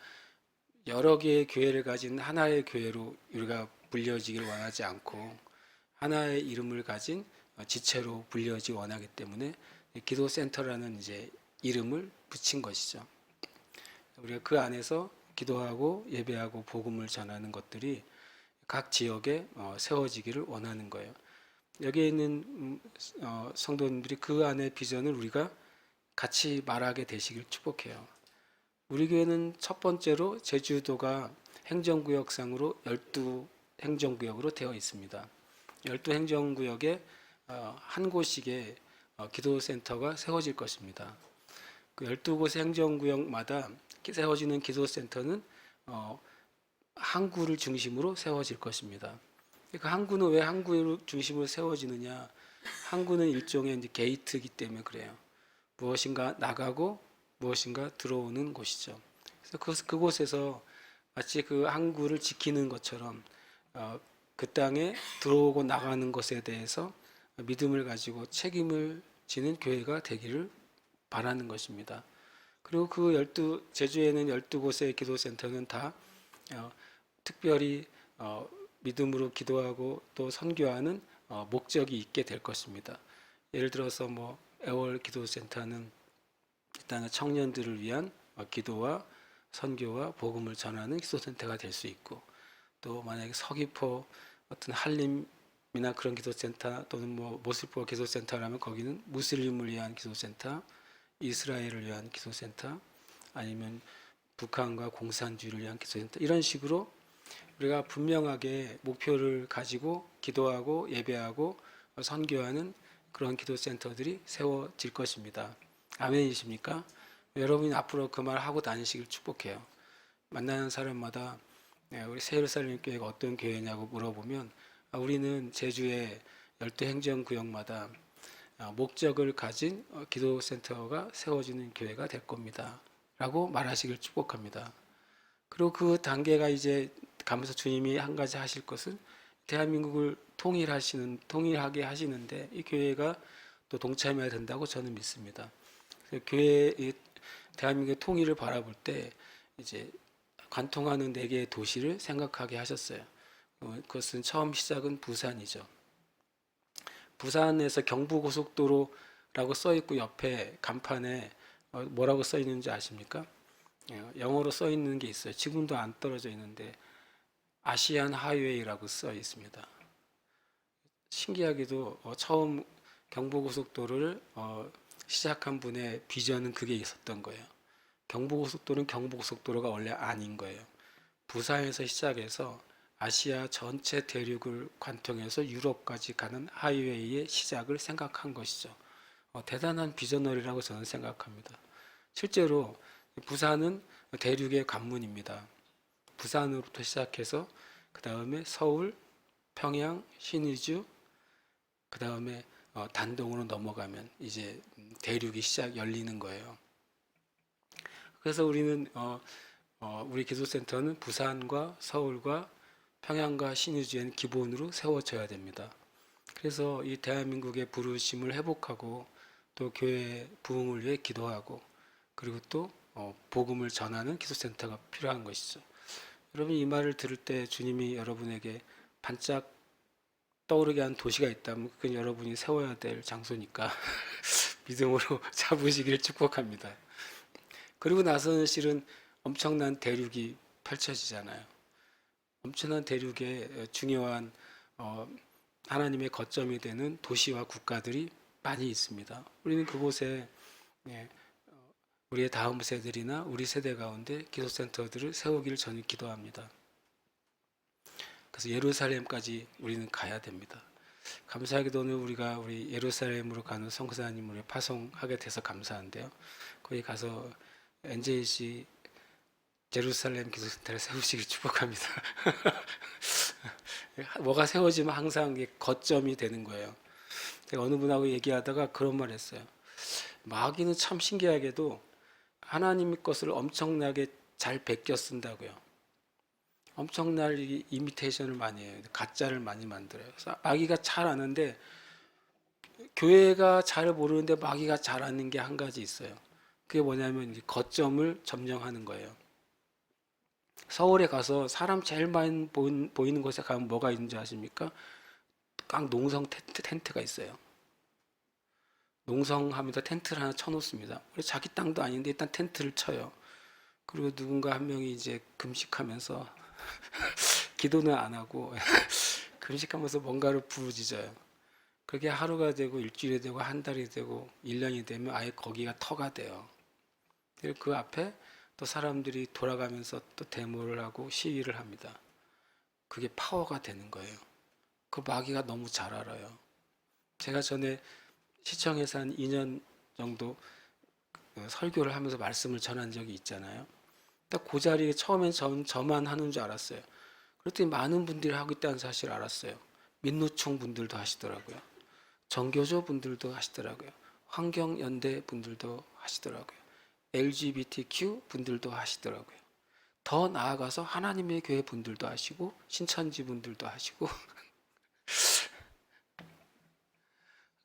여러 개의 교회를 가진 하나의 교회로 우리가 불려지기를 원하지 않고 하나의 이름을 가진 지체로 불려지기 원하기 때문에 기도센터라는 이제 이름을 붙인 것이죠. 우리가 그 안에서 기도하고 예배하고 복음을 전하는 것들이 각 지역에 세워지기를 원하는 거예요. 여기에 있는 성도님들이 그 안의 비전을 우리가 같이 말하게 되시길 축복해요. 우리 교회는 첫 번째로 제주도가 행정구역상으로 12행정구역으로 되어 있습니다. 12행정구역에 한 곳씩의 기도센터가 세워질 것입니다. 그 12곳의 행정구역마다 세워지는 기도센터는 항구를 중심으로 세워질 것입니다. 그 항구는 왜 항구를 중심으로 세워지느냐? 항구는 일종의 이제 게이트이기 때문에 그래요. 무엇인가 나가고 무엇인가 들어오는 곳이죠. 그래서 그곳에서 마치 그 항구를 지키는 것처럼 그 땅에 들어오고 나가는 것에 대해서 믿음을 가지고 책임을 지는 교회가 되기를 바라는 것입니다. 그리고 제주에는 12곳의 기도센터는 다 특별히 믿음으로 기도하고 또 선교하는 목적이 있게 될 것입니다. 예를 들어서 애월 기도센터는 일단은 청년들을 위한 기도와 선교와 복음을 전하는 기도센터가 될 수 있고, 또 만약에 서귀포 어떤 한림이나 그런 기도센터 또는 모슬포 기도센터라면 거기는 무슬림을 위한 기도센터, 이스라엘을 위한 기도센터, 아니면 북한과 공산주의를 위한 기도센터, 이런 식으로 우리가 분명하게 목표를 가지고 기도하고 예배하고 선교하는 그런 기도센터들이 세워질 것입니다. 아멘이십니까? 여러분이 앞으로 그 말 하고 다니시길 축복해요. 만나는 사람마다 우리 세예루살렘 교회가 어떤 교회냐고 물어보면 우리는 제주의 12행정구역마다 목적을 가진 기도센터가 세워지는 교회가 될 겁니다. 라고 말하시길 축복합니다. 그리고 그 단계가 이제 가면서 주님이 한 가지 하실 것은 대한민국을 통일하게 하시는데 이 교회가 또 동참해야 된다고 저는 믿습니다. 대한민국의 통일을 바라볼 때 이제 관통하는 4개의 도시를 생각하게 하셨어요. 그것은 처음 시작은 부산이죠. 부산에서 경부고속도로라고 써 있고 옆에 간판에 뭐라고 써 있는지 아십니까? 영어로 써 있는 게 있어요. 지금도 안 떨어져 있는데 아시안 하이웨이라고 써 있습니다. 신기하게도 처음 경부고속도로를 시작한 분의 비전은 그게 있었던 거예요. 경부고속도로는 경부고속도로가 원래 아닌 거예요. 부산에서 시작해서 아시아 전체 대륙을 관통해서 유럽까지 가는 하이웨이의 시작을 생각한 것이죠. 대단한 비전너리라고 저는 생각합니다. 실제로 부산은 대륙의 관문입니다. 부산으로부터 시작해서 그 다음에 서울, 평양, 신의주, 그 다음에 단동으로 넘어가면 이제 대륙이 열리는 거예요. 그래서 우리는 우리 기도센터는 부산과 서울과 평양과 신의주에는 기본으로 세워져야 됩니다. 그래서 이 대한민국의 부르심을 회복하고 또 교회 부흥을 위해 기도하고 그리고 또 복음을 전하는 기도센터가 필요한 것이죠. 여러분 이 말을 들을 때 주님이 여러분에게 반짝 떠오르게 한 도시가 있다면 그건 여러분이 세워야 될 장소니까 믿음으로 잡으시기를 축복합니다. 그리고 나서는 실은 엄청난 대륙이 펼쳐지잖아요. 엄청난 대륙에 중요한 하나님의 거점이 되는 도시와 국가들이 많이 있습니다. 우리는 그곳에 우리의 다음 세대들이나 우리 세대 가운데 기도센터들을 세우기를 저는 기도합니다. 그래서 예루살렘까지 우리는 가야 됩니다. 감사하게도는 우리가 우리 예루살렘으로 가는 선교사님을 파송하게 돼서 감사한데요. 거기 가서 NJC 제루살렘 기도센터를 세우시길 축복합니다. 뭐가 세워지면 항상 거점이 되는 거예요. 제가 어느 분하고 얘기하다가 그런 말 했어요. 마귀는 참 신기하게도 하나님의 것을 엄청나게 잘 베껴 쓴다고요. 엄청나게 이미테이션을 많이 해요. 가짜를 많이 만들어요. 그래서 마귀가 잘 아는데 교회가 잘 모르는데 마귀가 잘 아는 게 한 가지 있어요. 그게 뭐냐면 거점을 점령하는 거예요. 서울에 가서 사람 제일 많이 보이는 곳에 가면 뭐가 있는지 아십니까? 깡 농성 텐트가 있어요. 농성하면서 텐트를 하나 쳐놓습니다. 자기 땅도 아닌데 일단 텐트를 쳐요. 그리고 누군가 한 명이 이제 금식하면서 기도는 안 하고 금식하면서 뭔가를 부르짖어요. 그게 하루가 되고 일주일이 되고 한 달이 되고 1년이 되면 아예 거기가 터가 돼요. 그 앞에 또 사람들이 돌아가면서 또 데모를 하고 시위를 합니다. 그게 파워가 되는 거예요. 그 마귀가 너무 잘 알아요. 제가 전에 시청에서 한 2년 정도 설교를 하면서 말씀을 전한 적이 있잖아요. 딱 그 자리에 처음엔 저만 하는 줄 알았어요. 그랬더니 많은 분들이 하고 있다는 사실을 알았어요. 민노총 분들도 하시더라고요. 정교조 분들도 하시더라고요. 환경연대 분들도 하시더라고요. LGBTQ 분들도 하시더라고요. 더 나아가서 하나님의 교회 분들도 하시고 신천지 분들도 하시고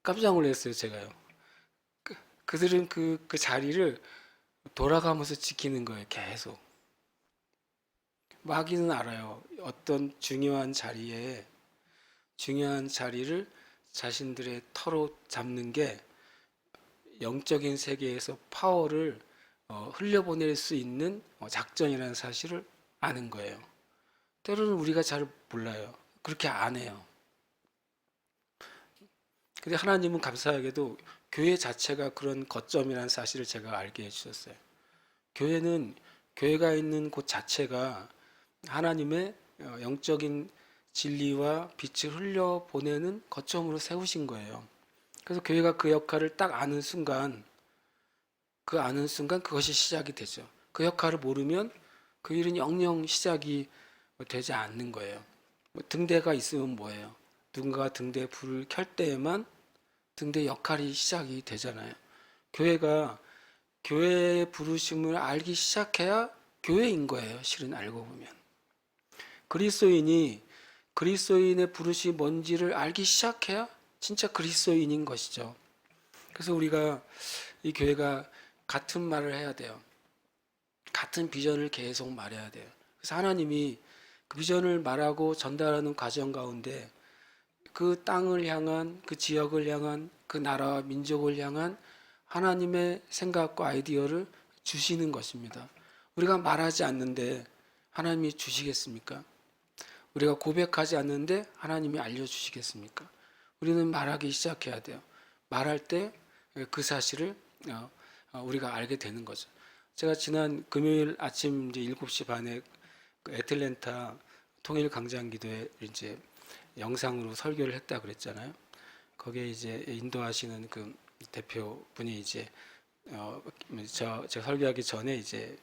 깜짝 놀랐어요. 제가요. 그들은 그 자리를 돌아가면서 지키는 거예요. 계속. 마귀는 알아요. 어떤 중요한 자리를 자신들의 터로 잡는 게 영적인 세계에서 파워를 흘려보낼 수 있는 작전이라는 사실을 아는 거예요. 때로는 우리가 잘 몰라요. 그렇게 안 해요. 근데 하나님은 감사하게도 교회 자체가 그런 거점이라는 사실을 제가 알게 해주셨어요. 교회가 있는 곳 자체가 하나님의 영적인 진리와 빛을 흘려보내는 거점으로 세우신 거예요. 그래서 교회가 그 역할을 딱 아는 순간 그것이 시작이 되죠. 그 역할을 모르면 그 일은 영영 시작이 되지 않는 거예요. 등대가 있으면 뭐예요? 누군가가 등대에 불을 켤 때에만 등대 역할이 시작이 되잖아요. 교회가 교회의 부르심을 알기 시작해야 교회인 거예요. 실은 알고 보면. 그리스도인의 부르심이 뭔지를 알기 시작해야 진짜 그리스도인인 것이죠. 그래서 우리가 이 교회가 같은 말을 해야 돼요. 같은 비전을 계속 말해야 돼요. 그래서 하나님이 그 비전을 말하고 전달하는 과정 가운데 그 땅을 향한, 그 지역을 향한, 그 나라와 민족을 향한 하나님의 생각과 아이디어를 주시는 것입니다. 우리가 말하지 않는데 하나님이 주시겠습니까? 우리가 고백하지 않는데 하나님이 알려주시겠습니까? 우리는 말하기 시작해야 돼요. 말할 때 그 사실을 우리가 알게 되는 거죠. 제가 지난 금요일 아침 이제 7시 반에 그 애틀랜타 통일 강장 기도회 이제 영상으로 설교를 했다 그랬잖아요. 거기에 이제 인도하시는 그 대표분이 이제 제가 설교하기 전에 이제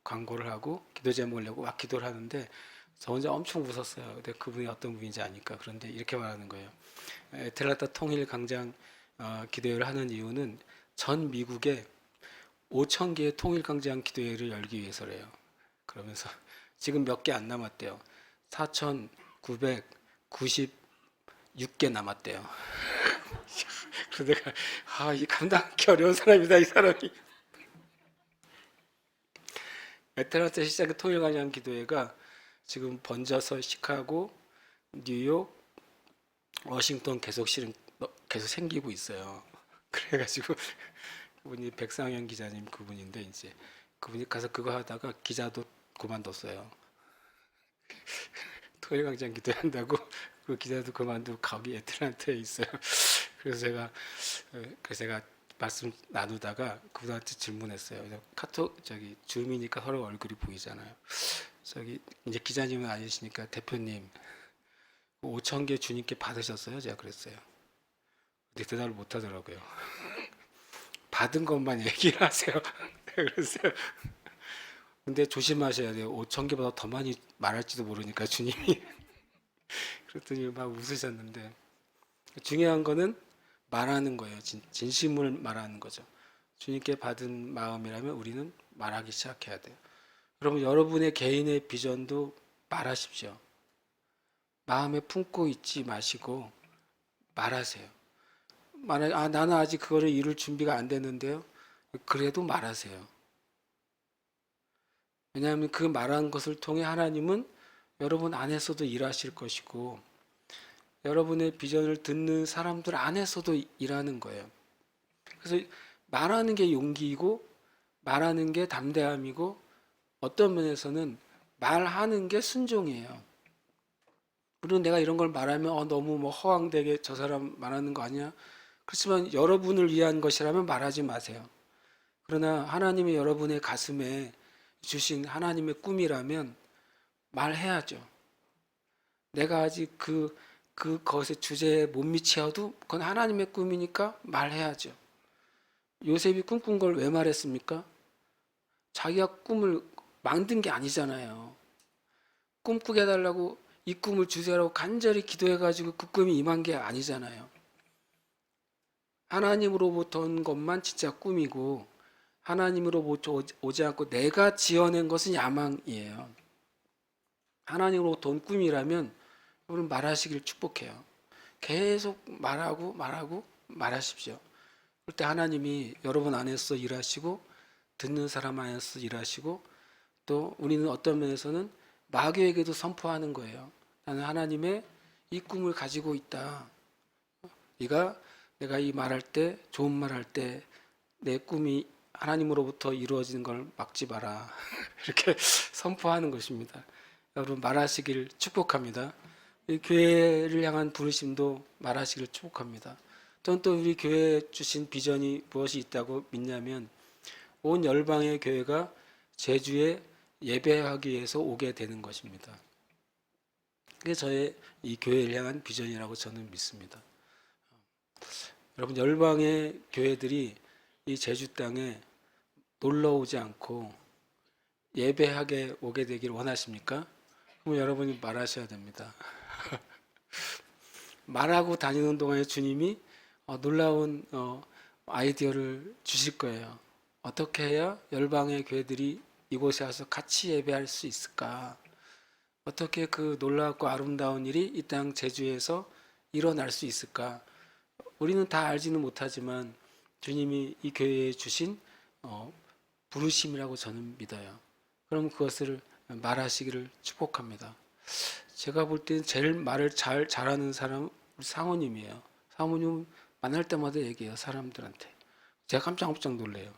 광고를 하고 기도 제목을 내고 막 기도를 하는데 저 혼자 엄청 웃었어요. 근데 그분이 어떤 분인지 아니까. 그런데 이렇게 말하는 거예요. 애틀랜타 통일 강장 기도회를 하는 이유는 전 미국에 5천 개의 통일 강장 기도회를 열기 위해서래요. 그러면서 지금 몇 개 안 남았대요. 4,996개 남았대요. 그래서 내가 이 감당하기 어려운 사람이다 이 사람이. 애틀랜타 시작의 통일 강장 기도회가 지금 번져서 시카고, 뉴욕, 워싱턴 계속 생기고 있어요. 그래가지고 그분이 백상현 기자님 그분인데 이제 그분이 가서 그거 하다가 기자도 그만뒀어요. 통일광장 기도한다고 그 기자도 그만두고 거기 애틀랜타에 있어요. 그래서 제가 말씀 나누다가 그분한테 질문했어요. 그래서 카톡 저기 줌이니까 서로 얼굴이 보이잖아요. 저기 이제 기자님은 아니시니까 대표님 5천 개 주님께 받으셨어요? 제가 그랬어요. 근데 대답을 못 하더라고요. 받은 것만 얘기를 하세요. 그랬어요. 근데 조심하셔야 돼요. 5천 개보다 더 많이 말할지도 모르니까 주님이. 그랬더니 막 웃으셨는데 중요한 거는 말하는 거예요. 진심을 말하는 거죠. 주님께 받은 마음이라면 우리는 말하기 시작해야 돼요. 여러분 여러분의 개인의 비전도 말하십시오. 마음에 품고 있지 마시고 말하세요. 나는 아직 그거를 이룰 준비가 안 됐는데요. 그래도 말하세요. 왜냐하면 그 말한 것을 통해 하나님은 여러분 안에서도 일하실 것이고 여러분의 비전을 듣는 사람들 안에서도 일하는 거예요. 그래서 말하는 게 용기이고 말하는 게 담대함이고 어떤 면에서는 말하는 게 순종이에요. 물론 내가 이런 걸 말하면 너무 뭐 허황되게 저 사람 말하는 거 아니야? 그렇지만 여러분을 위한 것이라면 말하지 마세요. 그러나 하나님이 여러분의 가슴에 주신 하나님의 꿈이라면 말해야죠. 내가 아직 그것의 주제에 못 미치어도 그건 하나님의 꿈이니까 말해야죠. 요셉이 꿈꾼 걸 왜 말했습니까? 자기가 꿈을 만든 게 아니잖아요. 꿈꾸게 해달라고 이 꿈을 주세요라고 간절히 기도해가지고 그 꿈이 임한 게 아니잖아요. 하나님으로부터 온 것만 진짜 꿈이고 하나님으로부터 오지 않고 내가 지어낸 것은 야망이에요. 하나님으로부터 온 꿈이라면 여러분 말하시길 축복해요. 계속 말하고 말하십시오. 그럴 때 하나님이 여러분 안에서 일하시고 듣는 사람 안에서 일하시고 또 우리는 어떤 면에서는 마귀에게도 선포하는 거예요. 나는 하나님의 이 꿈을 가지고 있다. 내가 이 말할 때 좋은 말할 때 내 꿈이 하나님으로부터 이루어지는 걸 막지 마라. 이렇게 선포하는 것입니다. 여러분 말하시길 축복합니다. 이 교회를 향한 부르심도 말하시길 축복합니다. 저는 또 우리 교회에 주신 비전이 무엇이 있다고 믿냐면 온 열방의 교회가 제주에 예배하기 위해서 오게 되는 것입니다. 그게 저의 이 교회를 향한 비전이라고 저는 믿습니다. 여러분 열방의 교회들이 이 제주 땅에 놀러 오지 않고 예배하게 오게 되길 원하십니까? 그럼 여러분이 말하셔야 됩니다. 말하고 다니는 동안에 주님이 놀라운 아이디어를 주실 거예요. 어떻게 해야 열방의 교회들이 이곳에 와서 같이 예배할 수 있을까? 어떻게 그 놀랍고 아름다운 일이 이 땅 제주에서 일어날 수 있을까? 우리는 다 알지는 못하지만 주님이 이 교회에 주신 부르심이라고 저는 믿어요. 그럼 그것을 말하시기를 축복합니다. 제가 볼 때는 제일 말을 잘하는 사람은 우리 상호님이에요. 상호님 만날 때마다 얘기해요, 사람들한테. 제가 깜짝깜짝 놀래요.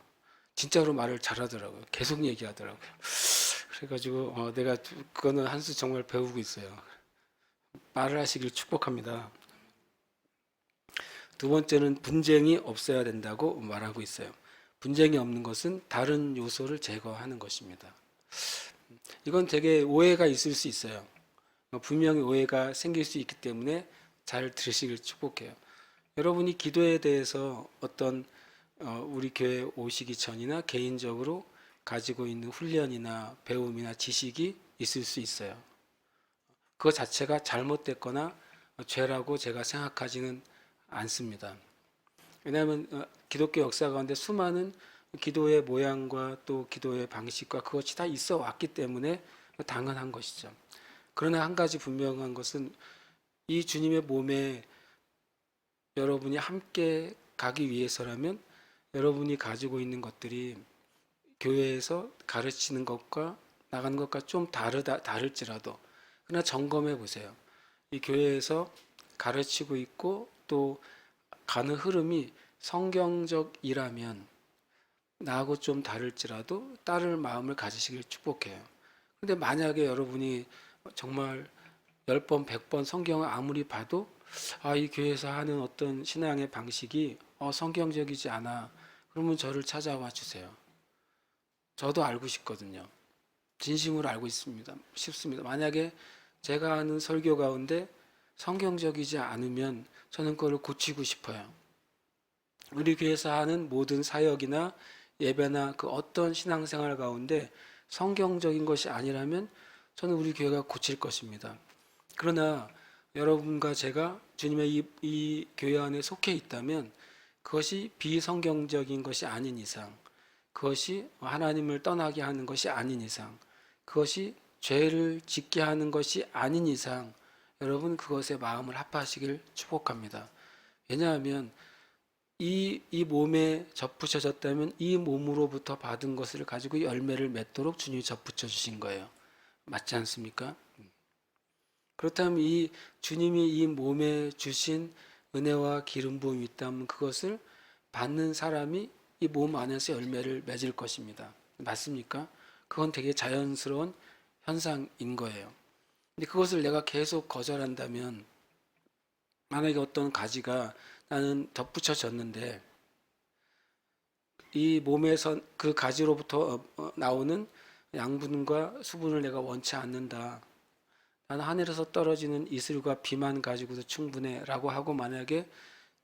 진짜로 말을 잘하더라고요. 계속 얘기하더라고요. 그래가지고 내가 그거는 한 수 정말 배우고 있어요. 말을 하시길 축복합니다. 두 번째는 분쟁이 없어야 된다고 말하고 있어요. 분쟁이 없는 것은 다른 요소를 제거하는 것입니다. 이건 되게 오해가 있을 수 있어요. 분명히 오해가 생길 수 있기 때문에 잘 들으시길 축복해요. 여러분이 기도에 대해서 어떤 우리 교회 오시기 전이나 개인적으로 가지고 있는 훈련이나 배움이나 지식이 있을 수 있어요. 그거 자체가 잘못됐거나 죄라고 제가 생각하지는 않습니다. 왜냐하면 기독교 역사 가운데 수많은 기도의 모양과 또 기도의 방식과 그것이 다 있어 왔기 때문에 당연한 것이죠. 그러나 한 가지 분명한 것은 이 주님의 몸에 여러분이 함께 가기 위해서라면 여러분이 가지고 있는 것들이 교회에서 가르치는 것과 나가는 것과 좀 다를지라도 그러나 점검해 보세요. 이 교회에서 가르치고 있고 또 가는 흐름이 성경적이라면 나하고 좀 다를지라도 따를 마음을 가지시길 축복해요. 근데 만약에 여러분이 정말 10번, 100번 성경을 아무리 봐도 이 교회에서 하는 어떤 신앙의 방식이 성경적이지 않아. 그러면 저를 찾아와 주세요. 저도 알고 싶거든요. 진심으로 알고 싶습니다. 만약에 제가 하는 설교 가운데 성경적이지 않으면 저는 그걸 고치고 싶어요. 우리 교회에서 하는 모든 사역이나 예배나 그 어떤 신앙생활 가운데 성경적인 것이 아니라면 저는 우리 교회가 고칠 것입니다. 그러나 여러분과 제가 주님의 이 교회 안에 속해 있다면 그것이 비성경적인 것이 아닌 이상, 그것이 하나님을 떠나게 하는 것이 아닌 이상, 그것이 죄를 짓게 하는 것이 아닌 이상, 여러분 그것에 마음을 합하시길 축복합니다. 왜냐하면 이 몸에 접붙여졌다면 이 몸으로부터 받은 것을 가지고 열매를 맺도록 주님이 접붙여 주신 거예요. 맞지 않습니까? 그렇다면 이 주님이 이 몸에 주신 은혜와 기름 부음이 있다면 그것을 받는 사람이 이 몸 안에서 열매를 맺을 것입니다. 맞습니까? 그건 되게 자연스러운 현상인 거예요. 근데 그것을 내가 계속 거절한다면 만약에 어떤 가지가 나는 덧붙여졌는데 이 몸에서 그 가지로부터 나오는 양분과 수분을 내가 원치 않는다. 나는 하늘에서 떨어지는 이슬과 비만 가지고도 충분해 라고 하고 만약에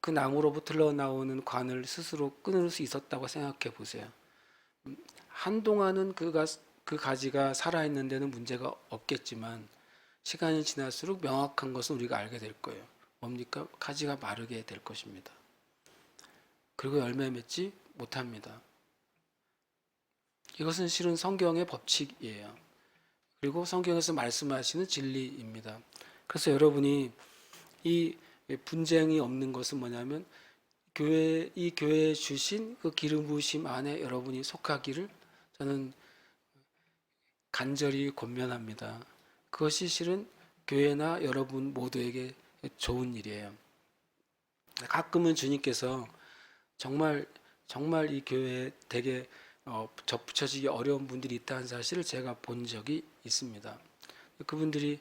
그 나무로부터 흘러나오는 관을 스스로 끊을 수 있었다고 생각해 보세요. 한동안은 그 가지가 살아있는 데는 문제가 없겠지만 시간이 지날수록 명확한 것은 우리가 알게 될 거예요. 뭡니까? 가지가 마르게 될 것입니다. 그리고 열매 맺지 못합니다. 이것은 실은 성경의 법칙이에요. 그리고 성경에서 말씀하시는 진리입니다. 그래서 여러분이 이 분쟁이 없는 것은 뭐냐면 이 교회에 주신 그 기름 부으심 안에 여러분이 속하기를 저는 간절히 권면합니다. 그것이 실은 교회나 여러분 모두에게 좋은 일이에요. 가끔은 주님께서 정말 이 교회에 되게 접붙여지기 어려운 분들이 있다는 사실을 제가 본 적이 있습니다. 그분들이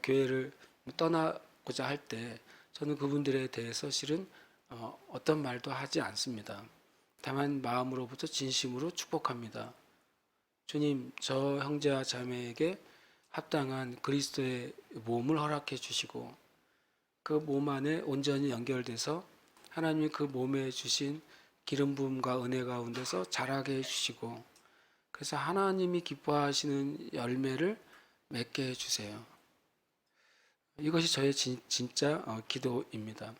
교회를 떠나고자 할 때 저는 그분들에 대해서 실은 어떤 말도 하지 않습니다. 다만 마음으로부터 진심으로 축복합니다. 주님, 저 형제와 자매에게 합당한 그리스도의 몸을 허락해 주시고 그 몸 안에 온전히 연결돼서 하나님이 그 몸에 주신 기름 부음과 은혜 가운데서 자라게 해주시고 그래서 하나님이 기뻐하시는 열매를 맺게 해주세요. 이것이 저의 진짜 기도입니다.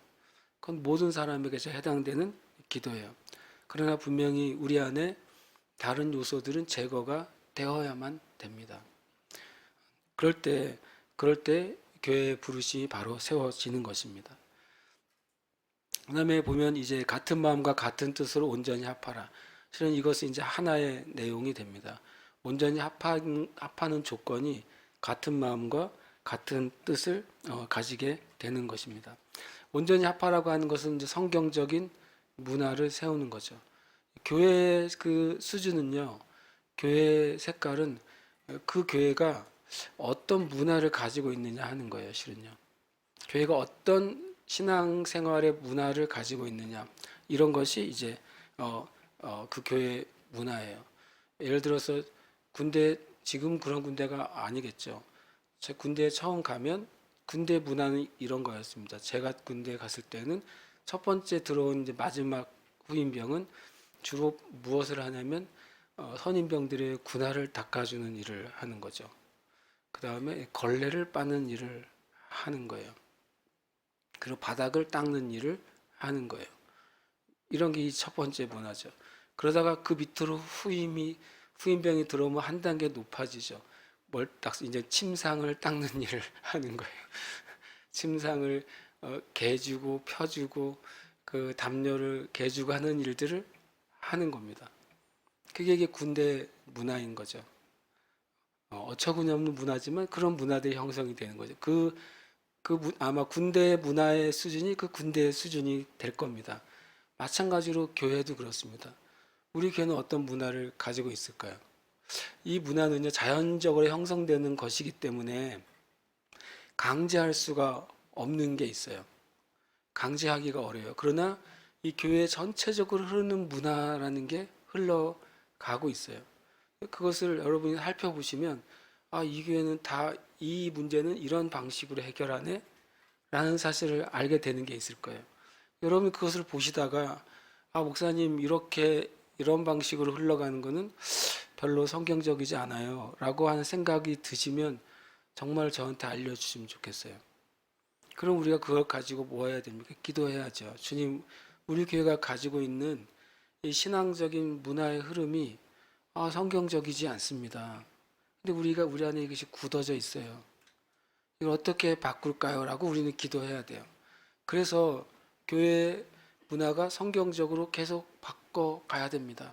그건 모든 사람에게 해당되는 기도예요. 그러나 분명히 우리 안에 다른 요소들은 제거가 되어야만 됩니다. 그럴 때 교회의 부르심이 바로 세워지는 것입니다. 그 다음에 보면 이제 같은 마음과 같은 뜻으로 온전히 합하라. 실은 이것은 이제 하나의 내용이 됩니다. 온전히 합하는 조건이 같은 마음과 같은 뜻을 가지게 되는 것입니다. 온전히 합하라고 하는 것은 이제 성경적인 문화를 세우는 거죠. 교회의 그 수준은요, 교회의 색깔은 그 교회가 어떤 문화를 가지고 있느냐 하는 거예요, 실은요. 교회가 어떤 신앙생활의 문화를 가지고 있느냐 이런 것이 이제 그 교회 문화예요. 예를 들어서 군대 지금 그런 군대가 아니겠죠. 제 군대에 처음 가면 군대 문화는 이런 거였습니다. 제가 군대에 갔을 때는 첫 번째 들어온 이제 마지막 후임병은 주로 무엇을 하냐면 선임병들의 군화를 닦아주는 일을 하는 거죠. 그 다음에 걸레를 빠는 일을 하는 거예요. 그리고 바닥을 닦는 일을 하는 거예요. 이런 게 첫 번째 문화죠. 그러다가 그 밑으로 후임병이 들어오면 한 단계 높아지죠. 이제 침상을 닦는 일을 하는 거예요. 침상을 개주고 펴주고 그 담요를 개주고 하는 일들을 하는 겁니다. 그게 이게 군대 문화인 거죠. 어처구니없는 문화지만 그런 문화들이 형성이 되는 거죠. 아마 군대 문화의 수준이 그 군대의 수준이 될 겁니다. 마찬가지로 교회도 그렇습니다. 우리 교회는 어떤 문화를 가지고 있을까요? 이 문화는요, 자연적으로 형성되는 것이기 때문에 강제할 수가 없는 게 있어요. 강제하기가 어려워요. 그러나 이 교회 전체적으로 흐르는 문화라는 게 흘러가고 있어요. 그것을 여러분이 살펴보시면, 아, 이 교회는 다 이 문제는 이런 방식으로 해결하네? 라는 사실을 알게 되는 게 있을 거예요. 여러분이 그것을 보시다가, 아, 목사님, 이런 방식으로 흘러가는 거는 별로 성경적이지 않아요. 라고 하는 생각이 드시면 정말 저한테 알려주시면 좋겠어요. 그럼 우리가 그걸 가지고 뭐 해야 됩니까? 기도해야죠. 주님, 우리 교회가 가지고 있는 이 신앙적인 문화의 흐름이 성경적이지 않습니다. 근데 우리 안에 이것이 굳어져 있어요. 이걸 어떻게 바꿀까요? 라고 우리는 기도해야 돼요. 그래서 교회 문화가 성경적으로 계속 바꿔가야 됩니다.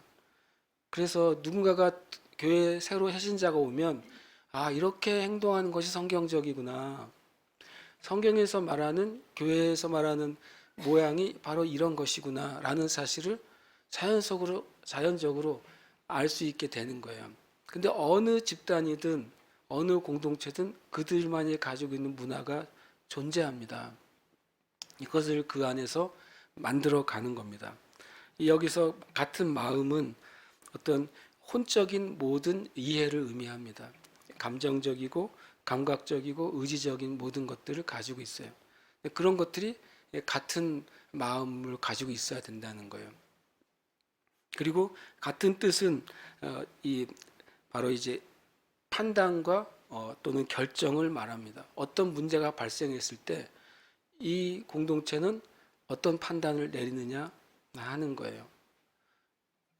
그래서 누군가가 교회에 새로 해신자가 오면, 아, 이렇게 행동하는 것이 성경적이구나. 성경에서 말하는, 교회에서 말하는 모양이 바로 이런 것이구나. 라는 사실을 자연적으로 알 수 있게 되는 거예요. 근데 어느 집단이든, 어느 공동체든 그들만이 가지고 있는 문화가 존재합니다. 이것을 그 안에서 만들어 가는 겁니다. 여기서 같은 마음은 어떤 혼적인 모든 이해를 의미합니다. 감정적이고 감각적이고 의지적인 모든 것들을 가지고 있어요. 그런 것들이 같은 마음을 가지고 있어야 된다는 거예요. 그리고 같은 뜻은 바로 이제 판단과 또는 결정을 말합니다. 어떤 문제가 발생했을 때 이 공동체는 어떤 판단을 내리느냐 하는 거예요.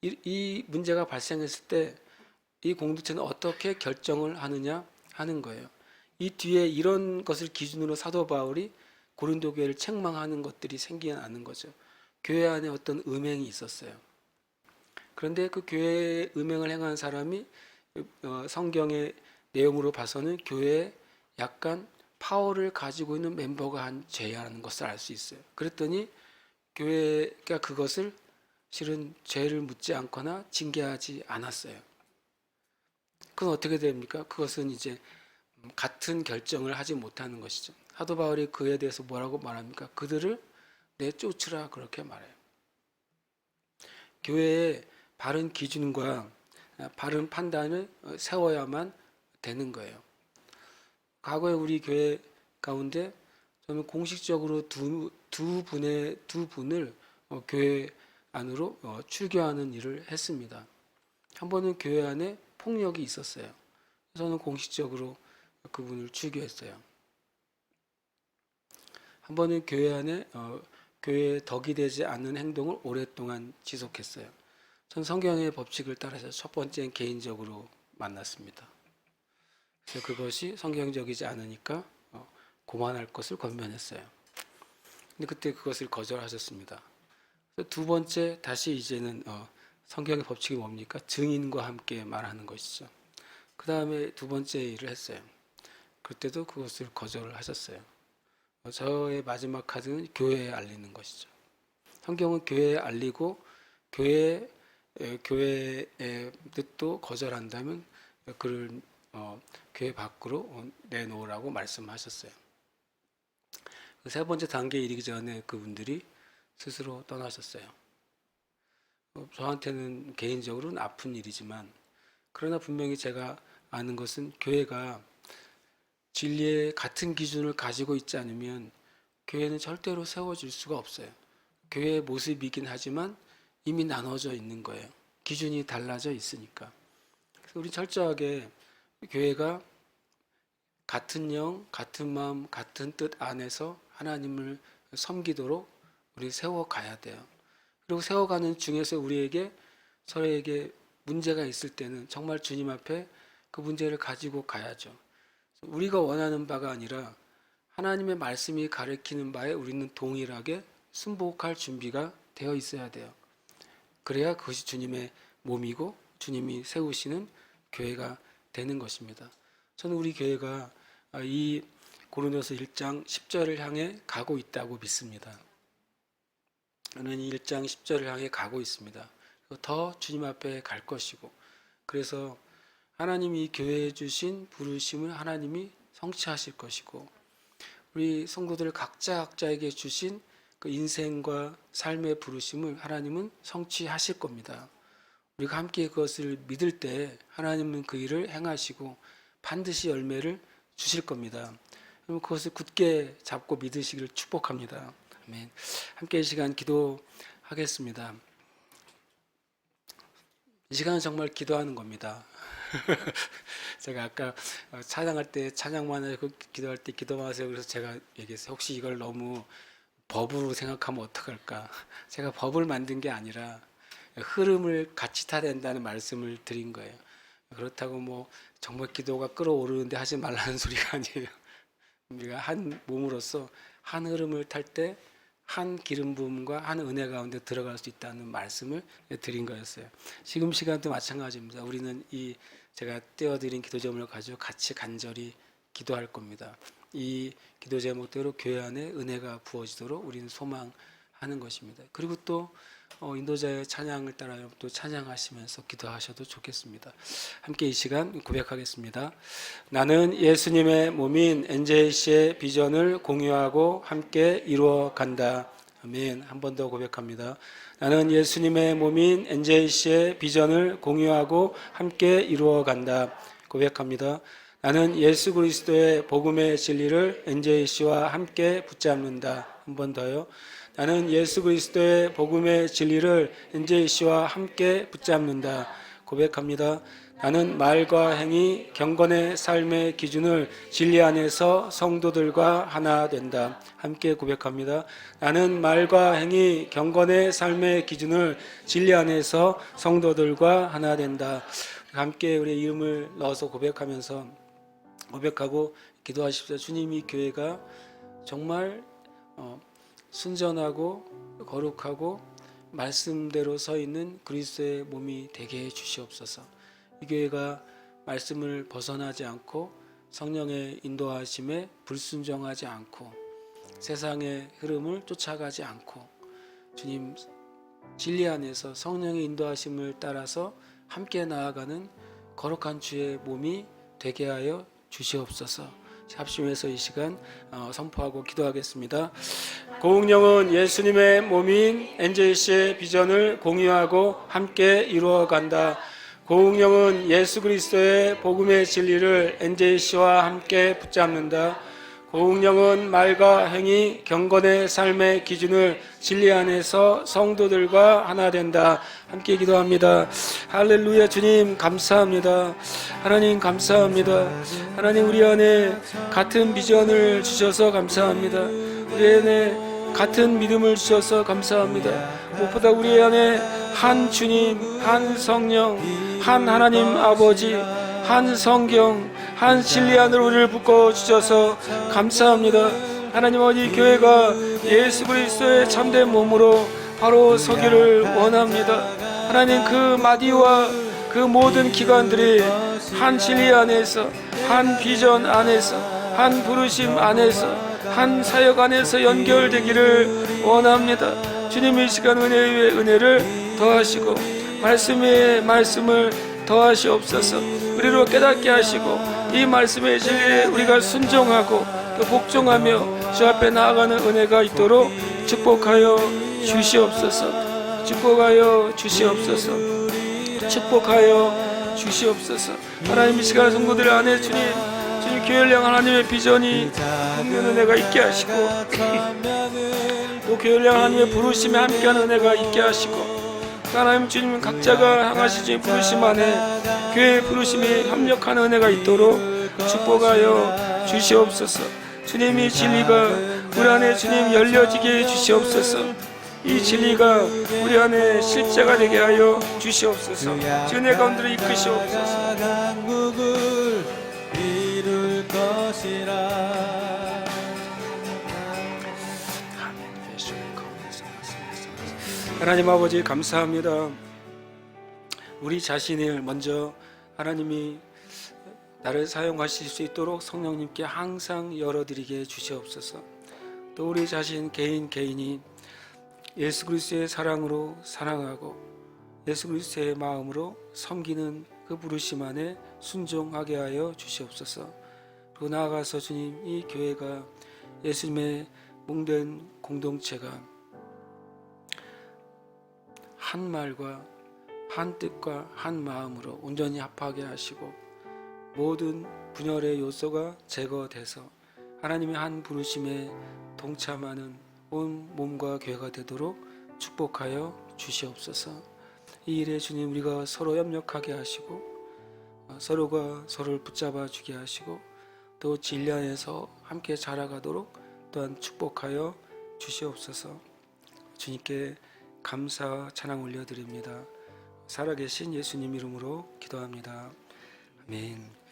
이 문제가 발생했을 때 이 공동체는 어떻게 결정을 하느냐 하는 거예요. 이 뒤에 이런 것을 기준으로 사도 바울이 고린도 교회를 책망하는 것들이 생겨나는 거죠. 교회 안에 어떤 음행이 있었어요. 그런데 그 교회에 음행을 행한 사람이 성경의 내용으로 봐서는 교회에 약간 파워를 가지고 있는 멤버가 한 죄라는 것을 알 수 있어요. 그랬더니 교회가 그것을 실은 죄를 묻지 않거나 징계하지 않았어요. 그건 어떻게 됩니까? 그것은 이제 같은 결정을 하지 못하는 것이죠. 사도 바울이 그에 대해서 뭐라고 말합니까? 그들을 내쫓으라 그렇게 말해요. 교회에 바른 기준과 바른 판단을 세워야만 되는 거예요. 과거에 우리 교회 가운데 저는 공식적으로 두 분을 교회 안으로 출교하는 일을 했습니다. 한 번은 교회 안에 폭력이 있었어요. 저는 공식적으로 그분을 출교했어요. 한 번은 교회 안에 교회에 덕이 되지 않는 행동을 오랫동안 지속했어요. 전 성경의 법칙을 따라서 첫 번째는 개인적으로 만났습니다. 그래서 그것이 성경적이지 않으니까 고만할 것을 권면했어요. 근데 그때 그것을 거절하셨습니다. 그래서 두 번째 다시 이제는 성경의 법칙이 뭡니까? 증인과 함께 말하는 것이죠. 그 다음에 두 번째 일을 했어요. 그때도 그것을 거절을 하셨어요. 저의 마지막 카드는 교회에 알리는 것이죠. 성경은 교회에 알리고 교회의 뜻도 거절한다면 그를 교회 밖으로 내놓으라고 말씀하셨어요. 그 세 번째 단계에 이르기 전에 그분들이 스스로 떠나셨어요. 저한테는 개인적으로는 아픈 일이지만 그러나 분명히 제가 아는 것은 교회가 진리의 같은 기준을 가지고 있지 않으면 교회는 절대로 세워질 수가 없어요. 교회의 모습이긴 하지만 이미 나눠져 있는 거예요. 기준이 달라져 있으니까. 그래서 우리 철저하게 교회가 같은 영, 같은 마음, 같은 뜻 안에서 하나님을 섬기도록 우리 세워가야 돼요. 그리고 세워가는 중에서 우리에게 서로에게 문제가 있을 때는 정말 주님 앞에 그 문제를 가지고 가야죠. 우리가 원하는 바가 아니라 하나님의 말씀이 가르치는 바에 우리는 동일하게 순복할 준비가 되어 있어야 돼요. 그래야 그것이 주님의 몸이고 주님이 세우시는 교회가 되는 것입니다. 저는 우리 교회가 이 고린도서 1장 10절을 향해 가고 있다고 믿습니다. 저는 1장 10절을 향해 가고 있습니다. 더 주님 앞에 갈 것이고, 그래서 하나님이 교회에 주신 부르심을 하나님이 성취하실 것이고, 우리 성도들 각자에게 주신 그 인생과 삶의 부르심을 하나님은 성취하실 겁니다. 우리가 함께 그것을 믿을 때 하나님은 그 일을 행하시고 반드시 열매를 주실 겁니다. 그럼 그것을 굳게 잡고 믿으시기를 축복합니다. 아멘. 함께 이 시간 기도하겠습니다. 이 시간은 정말 기도하는 겁니다. 제가 아까 찬양할 때 찬양만 하고 기도할 때 기도만 하세요. 그래서 제가 얘기했어요. 혹시 이걸 너무 법으로 생각하면 어떡할까? 제가 법을 만든 게 아니라 흐름을 같이 타야 된다는 말씀을 드린 거예요. 그렇다고 뭐 정말 기도가 끌어오르는데 하지 말라는 소리가 아니에요. 우리가 한 몸으로서 한 흐름을 탈 때 한 기름 부음과 한 은혜 가운데 들어갈 수 있다는 말씀을 드린 거였어요. 지금 시간도 마찬가지입니다. 우리는 이 제가 떼어드린 기도 제목을 가지고 같이 간절히 기도할 겁니다. 이 기도 제목대로 교회 안에 은혜가 부어지도록 우리는 소망하는 것입니다. 그리고 또 인도자의 찬양을 따라 또 찬양하시면서 기도하셔도 좋겠습니다. 함께 이 시간 고백하겠습니다. 나는 예수님의 몸인 NJC의 비전을 공유하고 함께 이루어 간다. 아멘. 한 번 더 고백합니다. 나는 예수님의 몸인 NJC의 비전을 공유하고 함께 이루어 간다. 고백합니다. 나는 예수 그리스도의 복음의 진리를 NJC와 함께 붙잡는다. 한 번 더요. 나는 예수 그리스도의 복음의 진리를 NJC와 함께 붙잡는다. 고백합니다. 나는 말과 행위, 경건의 삶의 기준을 진리 안에서 성도들과 하나 된다. 함께 고백합니다. 나는 말과 행위, 경건의 삶의 기준을 진리 안에서 성도들과 하나 된다. 함께 우리의 이름을 넣어서 고백하고 기도하십시오. 주님이 교회가 정말 순전하고 거룩하고 말씀대로 서 있는 그리스도의 몸이 되게 해 주시옵소서. 이 교회가 말씀을 벗어나지 않고 성령의 인도하심에 불순종하지 않고 세상의 흐름을 쫓아가지 않고 주님 진리 안에서 성령의 인도하심을 따라서 함께 나아가는 거룩한 주의 몸이 되게 하여 주시옵소서. 합심해서 이 시간 선포하고 기도하겠습니다. 고흥령은 예수님의 몸인 NJC의 비전을 공유하고 함께 이루어간다. 고흥령은 예수 그리스도의 복음의 진리를 NJC와 함께 붙잡는다. 고흥령은 말과 행위, 경건의 삶의 기준을 진리 안에서 성도들과 하나 된다. 함께 기도합니다. 할렐루야. 주님 감사합니다. 하나님 감사합니다. 하나님 우리 안에 같은 비전을 주셔서 감사합니다. 우리 안에 같은 믿음을 주셔서 감사합니다. 무엇보다 우리 안에 한 주님, 한 성령, 한 하나님 아버지, 한 성경, 한 진리 안으로 우리를 묶어 주셔서 감사합니다. 하나님 아버지, 교회가 예수 그리스도의 참된 몸으로 바로 서기를 원합니다. 하나님 그 마디와 그 모든 기관들이 한 진리 안에서, 한 비전 안에서, 한 부르심 안에서, 한 사역 안에서 연결되기를 원합니다. 주님 이 시간 은혜 위에 은혜를 더하시고 말씀 위에 말씀을 더하시옵소서. 우리로 깨닫게 하시고 이 말씀의 진리에 우리가 순종하고 또 복종하며 주 앞에 나아가는 은혜가 있도록 축복하여 주시옵소서. 축복하여 주시옵소서. 축복하여 주시옵소서. 하나님 이 시간 성도들 안에 주님 교회를 향한 하나님의 비전이 분명 은혜가 있게 하시고 또 교회를 향한 하나님의 부르심에 함께하는 은혜가 있게 하시고 하나님 주님 각자가 향하신 주님 부르심 안에 교회의 부르심에 협력하는 은혜가 있도록 축복하여 주시옵소서. 주님이 진리가 우리 안에 주님 열려지게 해 주시옵소서. 이 진리가 우리 안에 실제가 되게 하여 주시옵소서. 은혜 가운데로 이끄시옵소서. 강국을 이룰 것이라. 하나님 아버지 감사합니다. 우리 자신을 먼저 하나님이 나를 사용하실 수 있도록 성령님께 항상 열어드리게 주시옵소서. 또 우리 자신 개인이 예수 그리스도의 사랑으로 사랑하고 예수 그리스도의 마음으로 섬기는 그 부르심 안에 순종하게 하여 주시옵소서. 그리고 나아가서 주님 이 교회가 예수님의 몸된 공동체가 한 말과 한 뜻과 한 마음으로 온전히 합하게 하시고 모든 분열의 요소가 제거돼서 하나님의 한 부르심에 동참하는 온 몸과 교회가 되도록 축복하여 주시옵소서. 이 일에 주님 우리가 서로 협력하게 하시고 서로가 서로를 붙잡아 주게 하시고 또 진리 안에서 함께 자라가도록 또한 축복하여 주시옵소서. 주님께 감사 찬양 올려드립니다. 살아계신 예수님 이름으로 기도합니다. 아멘.